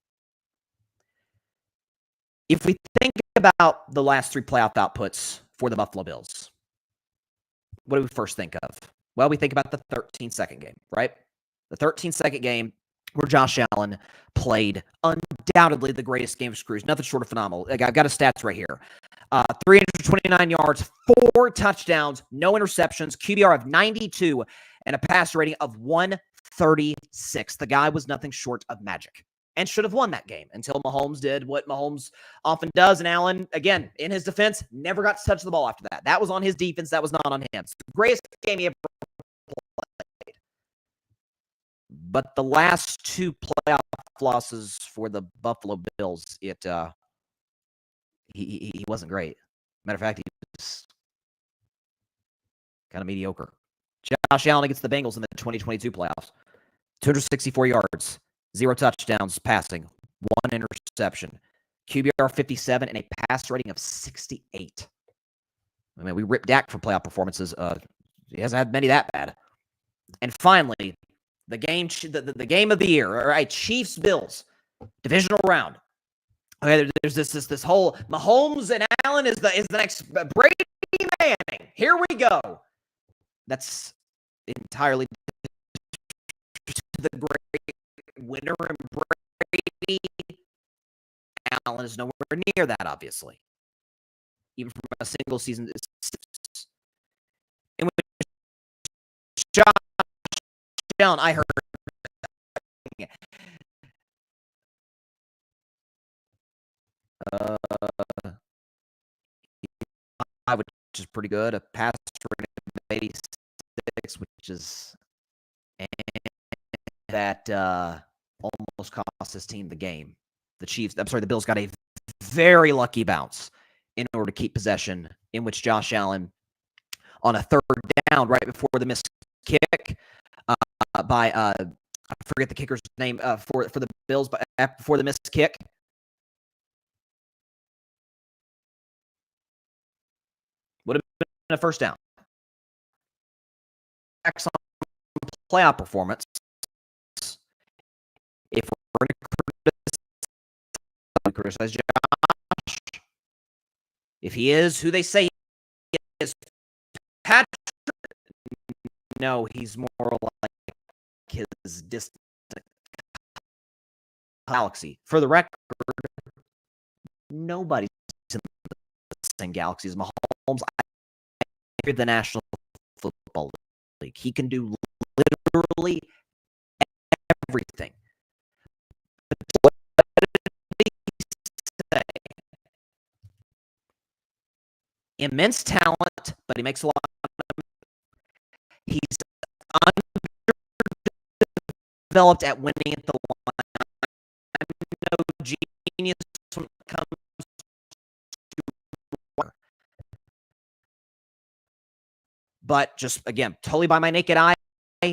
If we think about the last 3 playoff outputs for the Buffalo Bills, what do we first think of? Well, we think about the 13-second game, right? The 13-second game where Josh Allen played undoubtedly the greatest game of his career. Nothing short of phenomenal. I've got his stats right here. 329 yards, 4 touchdowns, no interceptions, QBR of 92, and a passer rating of 136. The guy was nothing short of magic and should have won that game until Mahomes did what Mahomes often does. And Allen, again, in his defense, never got to touch the ball after that. That was on his defense. That was not on him. It's the greatest game he ever played. But the last 2 playoff losses for the Buffalo Bills, he wasn't great. Matter of fact, he was kind of mediocre. Josh Allen against the Bengals in the 2022 playoffs. 264 yards, 0 touchdowns passing, 1 interception, QBR 57, and a pass rating of 68. I mean, we ripped Dak for playoff performances. He hasn't had many that bad. And finally, the game of the year, all right, Chiefs-Bills, divisional round. Okay, there's this whole Mahomes and Allen is the next Brady Manning. Here we go. That's entirely the great winner and Brady. Allen is nowhere near that, obviously. Even from a single season. In which Josh Allen, I heard which is pretty good. A pass rating of 86, which is that almost cost his team the game. The Bills got a very lucky bounce in order to keep possession, in which Josh Allen, on a 3rd down, right before the missed kick, by I forget the kicker's name for the Bills, but before the missed kick. Would have been a 1st down. Playoff performance. If we're going to criticize Josh, if he is who they say he is, Patrick, no, he's more like his distant galaxy. For the record, nobody's in the same galaxy as Mahomes. I the National Football League. He can do literally everything. But what did he say? Immense talent, but he makes a lot of. He's underdeveloped at winning at the line. No genius when it comes to. But just, again, totally by my naked eye, he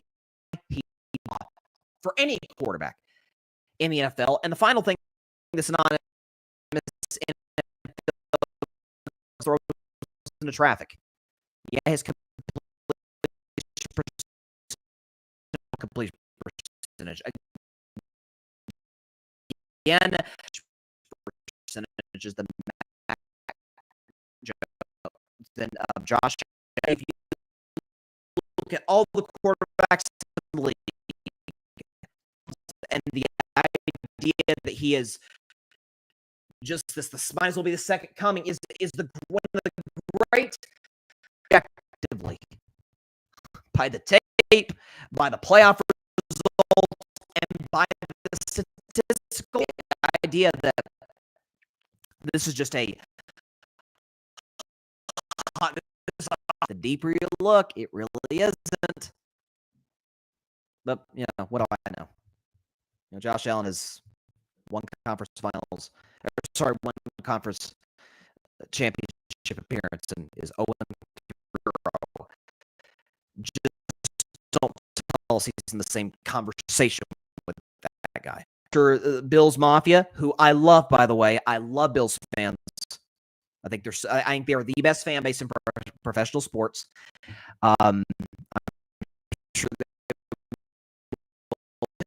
for any quarterback in the NFL. And the final thing that's anonymous throws into traffic. Yeah, his completion percentage. Again, percentage is the then Josh. If you look at all the quarterbacks in the league, and the idea that he is just this might as well be the second coming is one of the great objectively by the tape, by the playoff results, and by the idea that this is just a the deeper you look, it really isn't. But, what do I know? Josh Allen has one conference finals, one conference championship appearance and is 0-0. Just don't tell us he's in the same conversation with that guy. After Bills Mafia, who I love, by the way, I love Bills fans. I think they are the best fan base in professional sports. I'm sure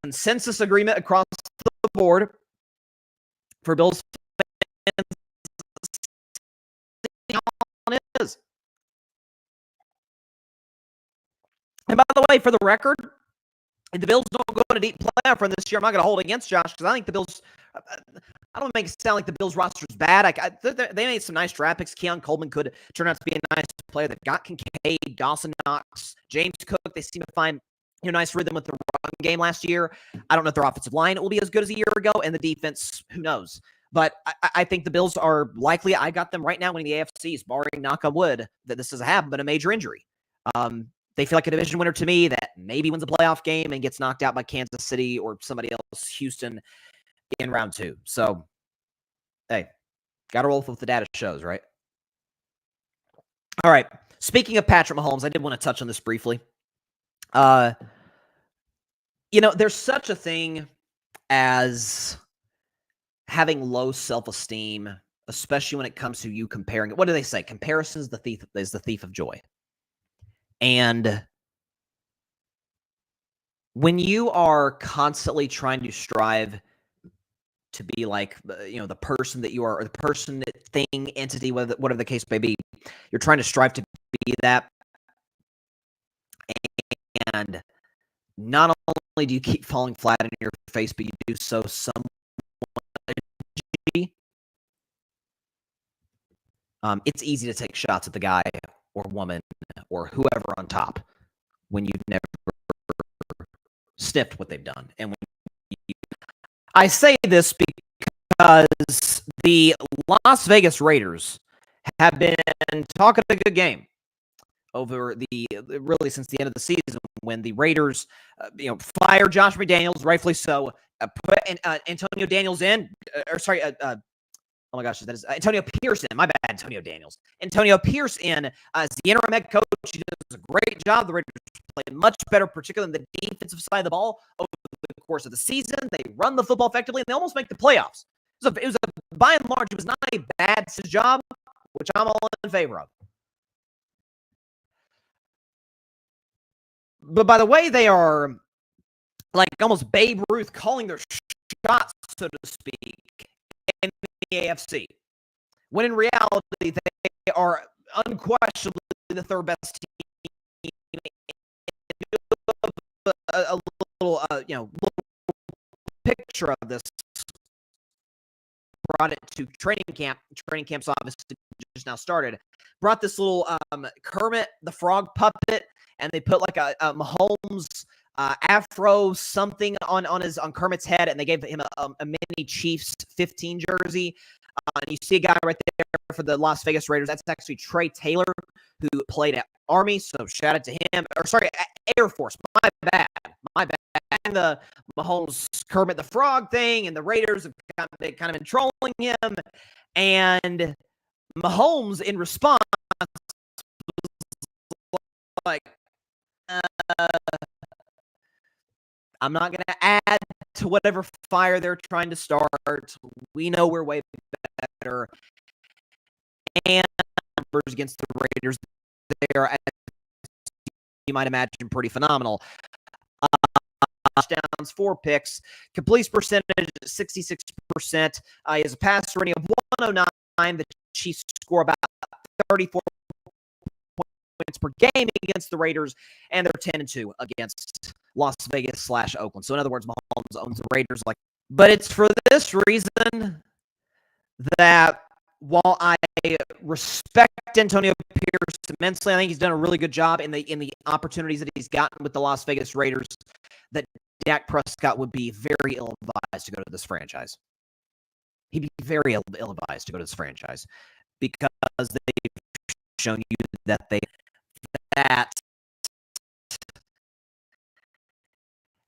consensus agreement across the board for Bills fans is. And by the way, for the record, if the Bills don't go in a deep playoff run this year, I'm not going to hold it against Josh because I think the Bills. I don't make it sound like the Bills roster is bad. They made some nice draft picks. Keon Coleman could turn out to be a nice player. They've got Kincaid, Dawson Knox, James Cook. They seem to find nice rhythm with the run game last year. I don't know if their offensive line will be as good as a year ago, and the defense, who knows? But I think the Bills are likely. I got them right now winning the AFCs, barring knock on wood that this doesn't happen, but a major injury. They feel like a division winner to me that maybe wins a playoff game and gets knocked out by Kansas City or somebody else, Houston, in round 2. So, hey, got to roll with the data shows, right? All right. Speaking of Patrick Mahomes, I did want to touch on this briefly. There's such a thing as having low self-esteem, especially when it comes to you comparing. What do they say? Comparison is the thief of joy. And when you are constantly trying to strive to be like, the person that you are, or the person, thing, entity, whatever the case may be, you're trying to strive to be that. And not only do you keep falling flat in your face, but you do so somewhat. It's easy to take shots at the guy or woman or whoever on top when you've never sniffed what they've done. And I say this because the Las Vegas Raiders have been talking a good game over really since the end of the season when the Raiders, fired Josh McDaniels, rightfully so, put Antonio Daniels in, oh my gosh, that is Antonio Pierce in. My bad, Antonio Daniels. Antonio Pierce in as the interim head coach. He does a great job. The Raiders play much better, particularly on the defensive side of the ball over the course of the season. They run the football effectively, and they almost make the playoffs. By and large, it was not a bad job, which I'm all in favor of. But by the way, they are like almost Babe Ruth calling their shots, so to speak, in the AFC. When in reality, they are unquestionably the third best team. A little picture of this. Brought it to training camp. Training camp's obviously just now started. Brought this little Kermit the Frog puppet, and they put like a Mahomes afro something on Kermit's head, and they gave him a mini Chiefs 15 jersey. And you see a guy right there for the Las Vegas Raiders. That's actually Trey Taylor, who played at Army. So shout out to him. Air Force. My bad. And the Mahomes Kermit the Frog thing, and the Raiders have kind of been trolling him. And Mahomes, in response, was like, I'm not going to add to whatever fire they're trying to start. We know we're way better. And numbers against the Raiders, they are, as you might imagine, pretty phenomenal. Touchdowns, 4 picks, completion percentage 66%. He has a passer rating of 109. The Chiefs score about 34 points per game against the Raiders, and they're 10-2 against Las Vegas/Oakland. So in other words, Mahomes owns the Raiders. But it's for this reason that while I respect Antonio Pierce immensely, I think he's done a really good job in the opportunities that he's gotten with the Las Vegas Raiders, that Dak Prescott would be very ill-advised to go to this franchise. he'd be very ill-advised to go to this franchise because they've shown you that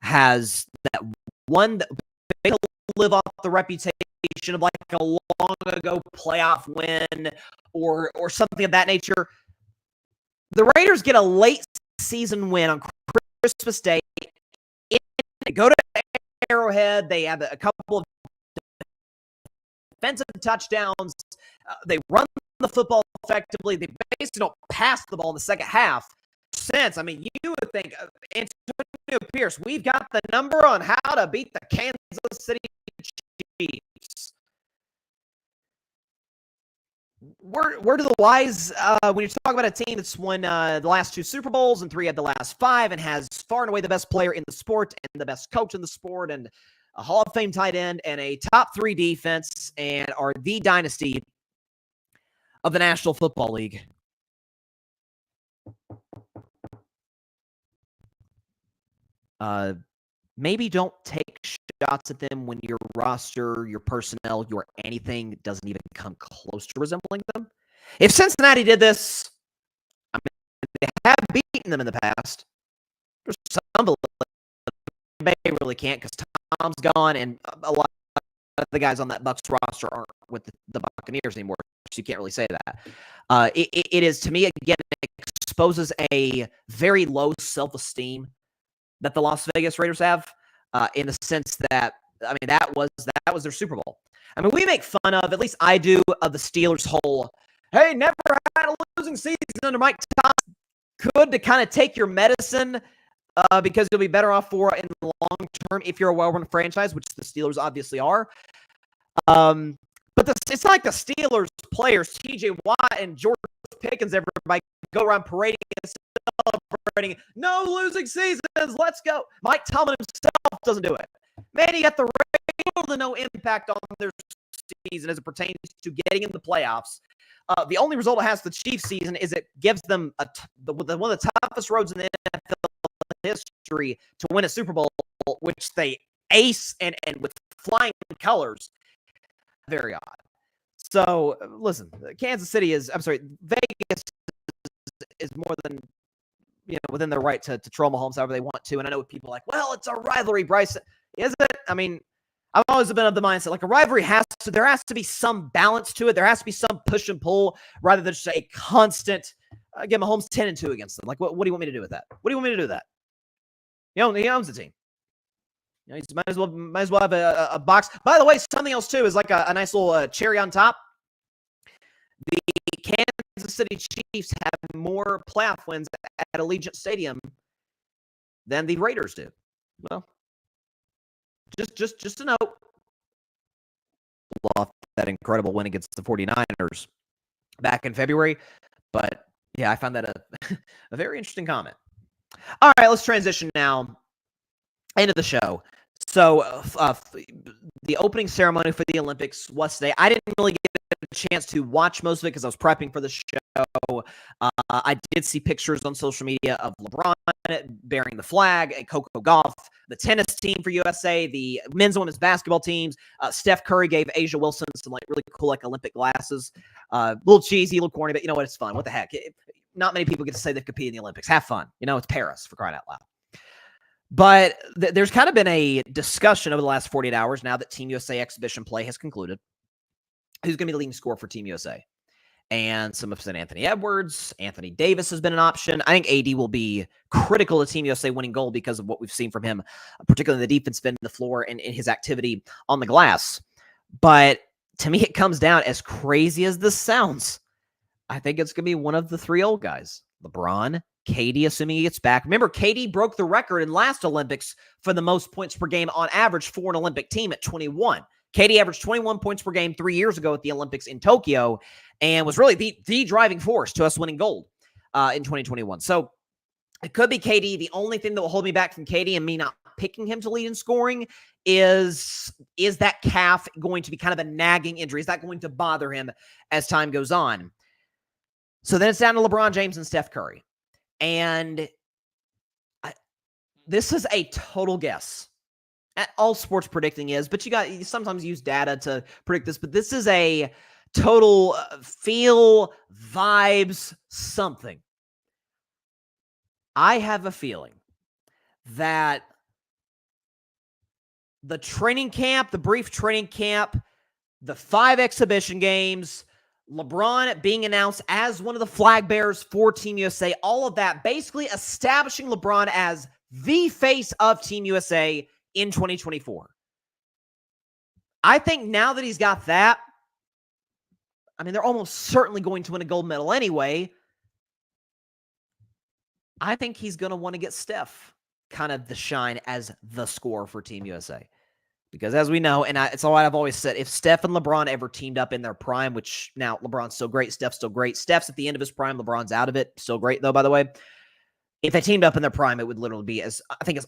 has that one that they live off the reputation of like a long ago playoff win or something of that nature. The Raiders get a late season win on Christmas Day. They go to Arrowhead. They have a couple of defensive touchdowns. They run the football effectively. They basically don't pass the ball in the second half. Since, I mean, you would think, Antonio Pierce, we've got the number on how to beat the Kansas City Chiefs. Word to the wise, when you talk about a team that's won the last 2 Super Bowls and 3 of the last 5 and has far and away the best player in the sport and the best coach in the sport and a Hall of Fame tight end and a top 3 defense and are the dynasty of the National Football League. Maybe don't take shots at them when your roster, your personnel, your anything doesn't even come close to resembling them. If Cincinnati did this, I mean, they have beaten them in the past. There's some they really can't because Tom's gone and a lot of the guys on that Bucs roster aren't with the Buccaneers anymore, so you can't really say that. It is, to me, again, it exposes a very low self-esteem that the Las Vegas Raiders have, in the sense that, I mean, that was their Super Bowl. I mean, we make fun of, at least I do, of the Steelers' whole, hey, never had a losing season under Mike Tomlin. Good to kind of take your medicine because you'll be better off for it in the long term if you're a well-run franchise, which the Steelers obviously are. But it's not like the Steelers players, T.J. Watt and George Pickens, everybody go around parading and celebrating. No losing seasons. Let's go. Mike Tomlin himself doesn't do it. Man, he got the Raiders to no impact on their season as it pertains to getting in the playoffs. The only result it has for the Chiefs season is it gives them one of the toughest roads in the NFL history to win a Super Bowl, which they ace and with flying colors. Very odd. So, listen, Vegas is more than, within their right to troll Mahomes however they want to. And I know people are like, well, it's a rivalry, Bryce. Is it? I mean, I've always been of the mindset, like a rivalry there has to be some balance to it. There has to be some push and pull rather than just a constant, again, Mahomes 10-2 against them. Like, what do you want me to do with that? What do you want me to do with that? He owns the team. He might as well have a box. By the way, something else too is like a nice little cherry on top. The Kansas City Chiefs have more playoff wins at Allegiant Stadium than the Raiders do. Well, just a note. Off that incredible win against the 49ers back in February. But yeah, I found that a very interesting comment. All right, let's transition now into the show. So the opening ceremony for the Olympics was today. I didn't really get a chance to watch most of it because I was prepping for the show. I did see pictures on social media of LeBron bearing the flag, and Coco Gauff, the tennis team for USA, the men's and women's basketball teams. Steph Curry gave Asia Wilson some like really cool like Olympic glasses. A little cheesy, a little corny, but you know what? It's fun. What the heck? Not many people get to say they've competed in the Olympics. Have fun. It's Paris, for crying out loud. But there's kind of been a discussion over the last 48 hours now that Team USA exhibition play has concluded. Who's going to be the leading scorer for Team USA? And some have said Anthony Edwards. Anthony Davis has been an option. I think AD will be critical to Team USA winning gold because of what we've seen from him, particularly in the defensive end of the floor and in his activity on the glass. But to me, it comes down, as crazy as this sounds, I think it's going to be one of the 3 old guys. LeBron, KD, assuming he gets back. Remember, KD broke the record in last Olympics for the most points per game on average for an Olympic team at 21. KD averaged 21 points per game 3 years ago at the Olympics in Tokyo and was really the driving force to us winning gold in 2021. So it could be KD. The only thing that will hold me back from KD and me not picking him to lead in scoring is that calf going to be kind of a nagging injury? Is that going to bother him as time goes on? So then it's down to LeBron James and Steph Curry. And this is a total guess. All sports predicting is, but you sometimes use data to predict this, but this is a total feel, vibes, something. I have a feeling that the training camp, the brief training camp, the 5 exhibition games, LeBron being announced as one of the flag bearers for Team USA, all of that basically establishing LeBron as the face of Team USA in 2024. I think now that he's got that, I mean, they're almost certainly going to win a gold medal anyway. I think he's going to want to get Steph kind of the shine as the scorer for Team USA. Because as we know, and it's all I've always said, if Steph and LeBron ever teamed up in their prime, which now LeBron's still great, Steph's still great. Steph's at the end of his prime, LeBron's out of it. Still great, though, by the way. If they teamed up in their prime, it would literally be, as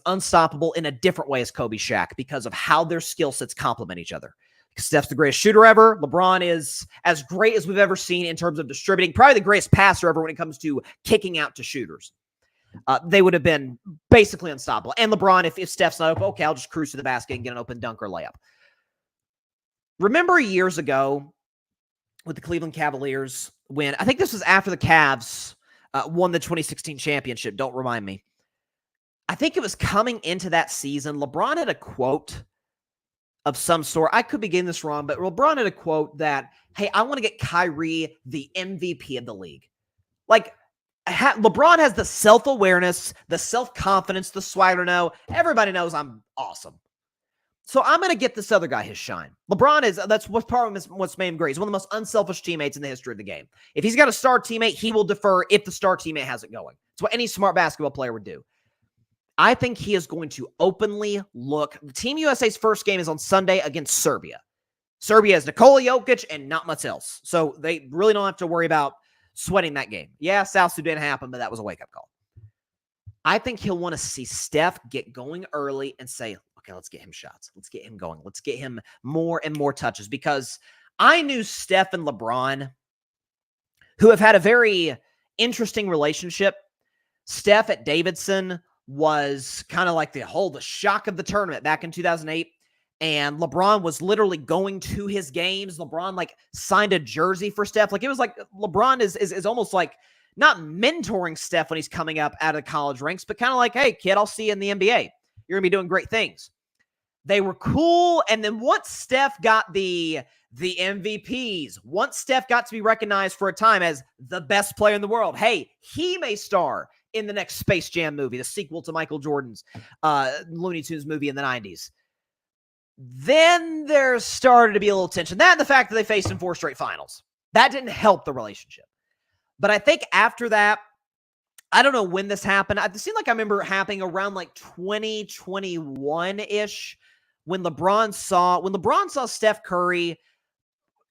unstoppable in a different way as Kobe, Shaq, because of how their skill sets complement each other. Steph's the greatest shooter ever. LeBron is as great as we've ever seen in terms of distributing, probably the greatest passer ever when it comes to kicking out to shooters. They would have been basically unstoppable. And LeBron, if Steph's not open, okay, I'll just cruise to the basket and get an open dunk or layup. Remember years ago with the Cleveland Cavaliers when, I think this was after the Cavs won the 2016 championship, don't remind me. I think it was coming into that season, LeBron had a quote of some sort. I could be getting this wrong, but LeBron had a quote that, hey, I want to get Kyrie the MVP of the league. Like, LeBron has the self-awareness, the self-confidence, the swagger. No, everybody knows I'm awesome. So I'm going to get this other guy his shine. LeBron that's what's part of what's made him great. He's one of the most unselfish teammates in the history of the game. If he's got a star teammate, he will defer if the star teammate has it going. It's what any smart basketball player would do. I think he is going to openly look. Team USA's first game is on Sunday against Serbia. Serbia has Nikola Jokic and not much else. So they really don't have to worry about sweating that game. Yeah, South Sudan happened, but that was a wake-up call. I think he'll want to see Steph get going early and say, okay, let's get him shots. Let's get him going. Let's get him more and more touches, because I knew Steph and LeBron, who have had a very interesting relationship. Steph at Davidson was kind of like the shock of the tournament back in 2008. And LeBron was literally going to his games. LeBron signed a jersey for Steph. It was like LeBron is almost like not mentoring Steph when he's coming up out of the college ranks, but kind of like, hey, kid, I'll see you in the NBA. You're going to be doing great things. They were cool. And then once Steph got the MVPs, once Steph got to be recognized for a time as the best player in the world, hey, he may star in the next Space Jam movie, the sequel to Michael Jordan's Looney Tunes movie in the 90s. Then there started to be a little tension. That and the fact that they faced in 4 straight finals. That didn't help the relationship. But I think after that, I don't know when this happened. It seemed like I remember it happening around 2021-ish when LeBron saw Steph Curry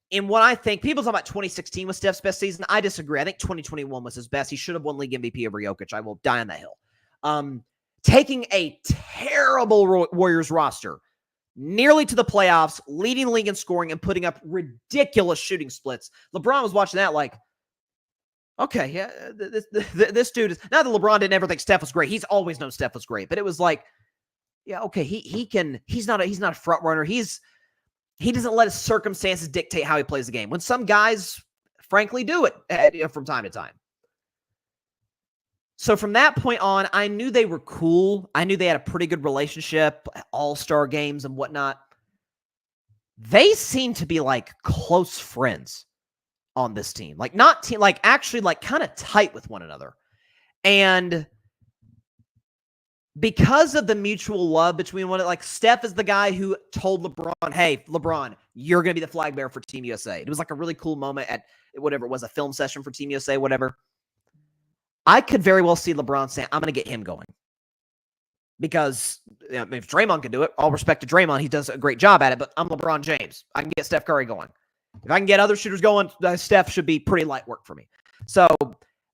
in what I think, people talk about 2016 was Steph's best season. I disagree. I think 2021 was his best. He should have won league MVP over Jokic. I will die on that hill. Taking a terrible Warriors roster nearly to the playoffs, leading the league in scoring, and putting up ridiculous shooting splits. LeBron was watching that okay, yeah, this dude is, not that LeBron didn't ever think Steph was great. He's always known Steph was great, but it was yeah, okay, he's not a front runner. He doesn't let his circumstances dictate how he plays the game. When some guys, frankly, do it from time to time. So from that point on, I knew they were cool. I knew they had a pretty good relationship, all-star games and whatnot. They seem to be close friends on this team. Actually kind of tight with one another. And because of the mutual love between Steph is the guy who told LeBron, hey, LeBron, you're going to be the flag bearer for Team USA. It was a really cool moment at whatever it was, a film session for Team USA, whatever. I could very well see LeBron saying, I'm going to get him going. Because if Draymond can do it, all respect to Draymond, he does a great job at it, but I'm LeBron James. I can get Steph Curry going. If I can get other shooters going, Steph should be pretty light work for me. So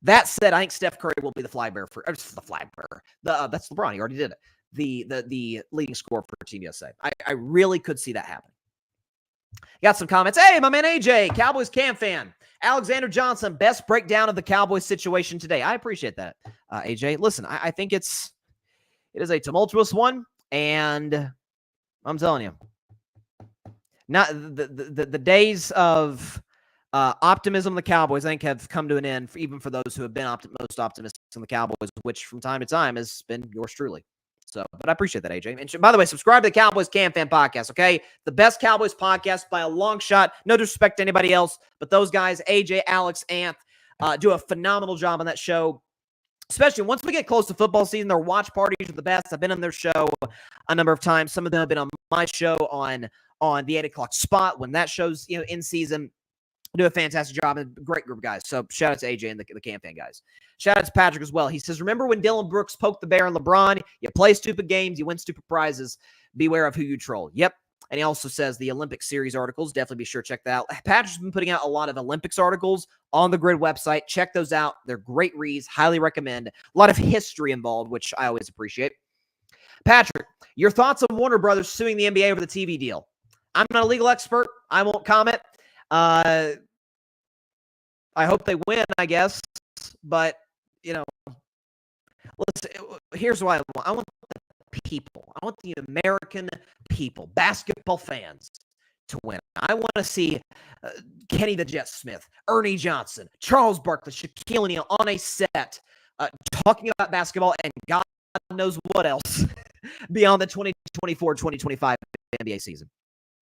that said, I think Steph Curry will be the flag bearer that's LeBron. He already did it. The leading scorer for Team USA. I really could see that happen. Got some comments. Hey, my man AJ, Cowboys Cam fan. Alexander Johnson, best breakdown of the Cowboys situation today. I appreciate that, AJ. Listen, I think it is a tumultuous one, and I'm telling you. Not the days of optimism in the Cowboys, I think, have come to an end, even for those who have been most optimistic in the Cowboys, which from time to time has been yours truly. So, but I appreciate that, AJ. And by the way, subscribe to the Cowboys Can Fan Podcast, okay? The best Cowboys podcast by a long shot. No disrespect to anybody else, but those guys, AJ, Alex, Anth, do a phenomenal job on that show. Especially once we get close to football season, their watch parties are the best. I've been on their show a number of times. Some of them have been on my show on the 8 o'clock spot when that show's in season. Do a fantastic job and a great group of guys. So shout out to AJ and the Can Fan guys. Shout out to Patrick as well. He says, remember when Dylan Brooks poked the bear on LeBron? You play stupid games, you win stupid prizes. Beware of who you troll. Yep. And he also says the Olympic series articles. Definitely be sure to check that out. Patrick's been putting out a lot of Olympics articles on the Grid website. Check those out. They're great reads. Highly recommend. A lot of history involved, which I always appreciate. Patrick, your thoughts on Warner Brothers suing the NBA over the TV deal? I'm not a legal expert. I won't comment. I hope they win, I guess. But, listen, here's what I want. I want the people. I want the American people, basketball fans, to win. I want to see Kenny the Jet Smith, Ernie Johnson, Charles Barkley, Shaquille O'Neal on a set talking about basketball and God knows what else beyond the 2024-2025 NBA season.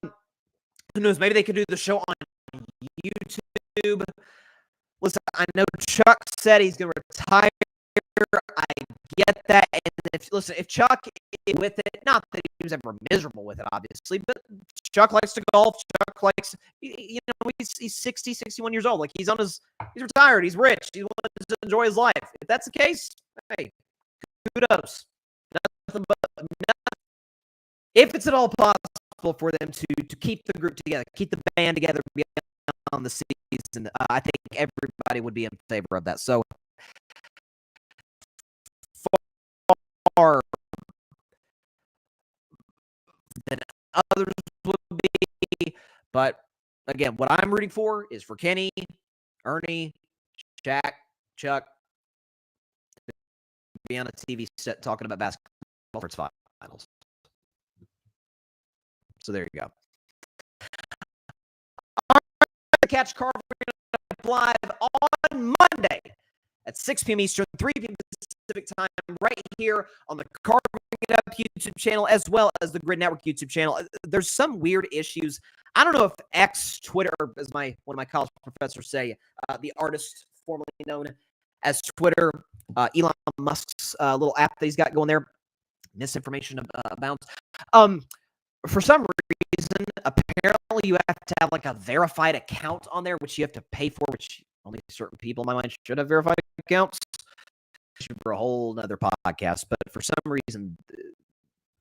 Who knows? Maybe they could do the show on YouTube. Listen, I know Chuck said he's going to retire. I get that. And if Chuck is with it, not that he was ever miserable with it, obviously, but Chuck likes to golf. Chuck likes, he's 60, 61 years old. Like he's retired. He's rich. He wants to enjoy his life. If that's the case, hey, kudos. Nothing but if it's at all possible for them to keep the group together, keep the band together beyond the season, I think everybody would be in favor of that. So far than others would be. But again, what I'm rooting for is for Kenny, Ernie, Shaq, Chuck to be on a TV set talking about basketball for its finals. So there you go. Catch Carving Up live on Monday at 6 p.m. Eastern, 3 p.m. Pacific time, right here on the Carving It Up YouTube channel, as well as the Grid Network YouTube channel. There's some weird issues. I don't know if X, Twitter, as one of my college professors say, the artist formerly known as Twitter, Elon Musk's little app that he's got going there, misinformation abounds. For some reason, apparently you have to have like a verified account on there, which you have to pay for, which only certain people in my mind should have verified accounts. For a whole other podcast, but for some reason,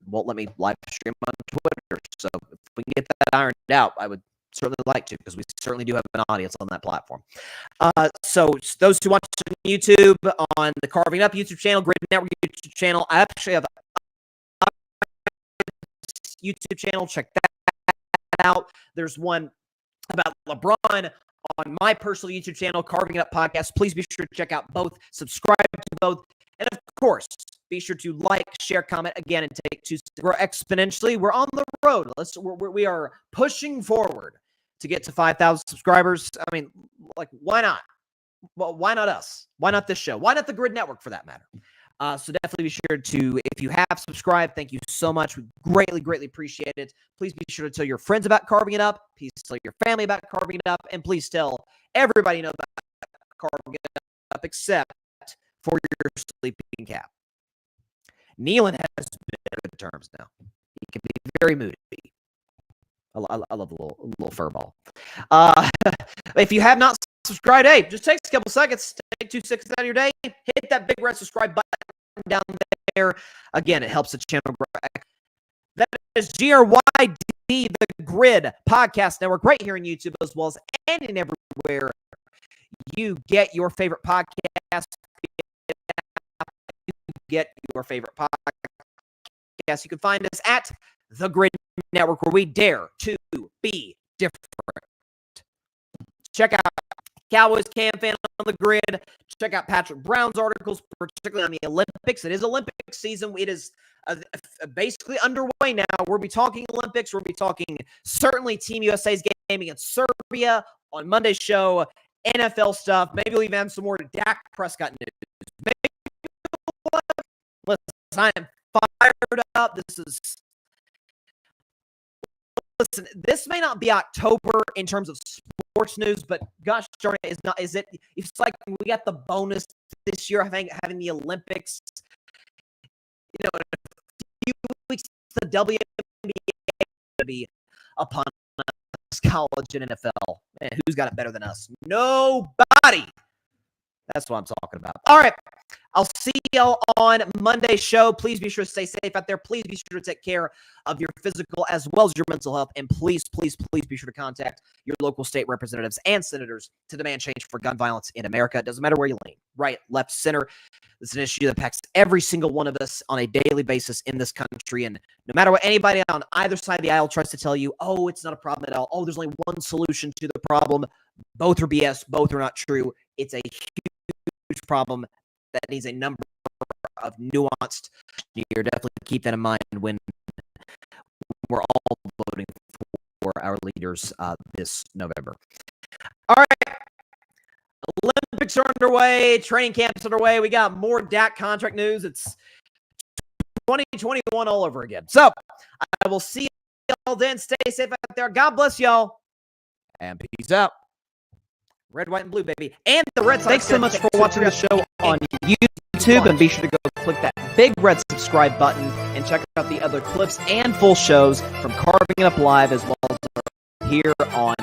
won't let me live stream on Twitter. So if we can get that ironed out, I would certainly like to, because we certainly do have an audience on that platform. So those who watch on YouTube, on the Carving Up YouTube channel, Grid Network YouTube channel, I actually have a YouTube channel. Check that out. There's one about LeBron on my personal YouTube channel, Carving It Up Podcast. Please be sure to check out both, subscribe to both, and of course, be sure to like, share, comment again, and take to grow exponentially. We're on the road. We are pushing forward to get to 5,000 subscribers. I mean, like, why not? Well, why not us? Why not this show? Why not the Grid Network, for that matter? So definitely be sure to, if you have subscribed, thank you so much. We greatly, greatly appreciate it. Please be sure to tell your friends about Carving It Up. Please tell your family about Carving It Up. And please tell everybody you know about Carving It Up, except for your sleeping cap. Nealon has been in good terms now. He can be very moody. I love a little fur ball. If you have not subscribed, hey, just take a couple seconds. Take 2 seconds out of your day. Hit that big red subscribe button down there. Again, it helps the channel grow. That is GRYD, the Grid Podcast Network, right here on YouTube, as well as any and everywhere you get your favorite podcast. Get your favorite podcast. You can find us at the Grid Network, where we dare to be different. Check out Cowboys Cam fan on the grid. Check out Patrick Brown's articles, particularly on the Olympics. It is Olympic season. It is basically underway now. We'll be talking Olympics. We'll be talking certainly Team USA's game against Serbia on Monday's show, NFL stuff. Maybe we'll even have some more Dak Prescott news. Listen, I am fired up. Listen, this may not be October in terms of sports news, but gosh darn it, it's like we got the bonus this year, having the Olympics. In a few weeks, the WNBA will be upon us, college and NFL. Man, who's got it better than us? Nobody. That's what I'm talking about. All right. I'll see y'all on Monday's show. Please be sure to stay safe out there. Please be sure to take care of your physical as well as your mental health. And please, please, please be sure to contact your local state representatives and senators to demand change for gun violence in America. It doesn't matter where you lean, right, left, center. It's an issue that impacts every single one of us on a daily basis in this country. And no matter what anybody on either side of the aisle tries to tell you, oh, it's not a problem at all. Oh, there's only one solution to the problem. Both are BS. Both are not true. It's a huge problem that needs a number of nuanced. You're definitely keep that in mind when we're all voting for our leaders this November. All right. Olympics are underway. Training camps underway. We got more Dak contract news. It's 2021 all over again. So I will see y'all then. Stay safe out there. God bless y'all. And peace out. Red, white, and blue, baby. And the Red Sox. Thanks so much for watching the show on YouTube. And be sure to go click that big red subscribe button and check out the other clips and full shows from Carving It Up Live as well as here on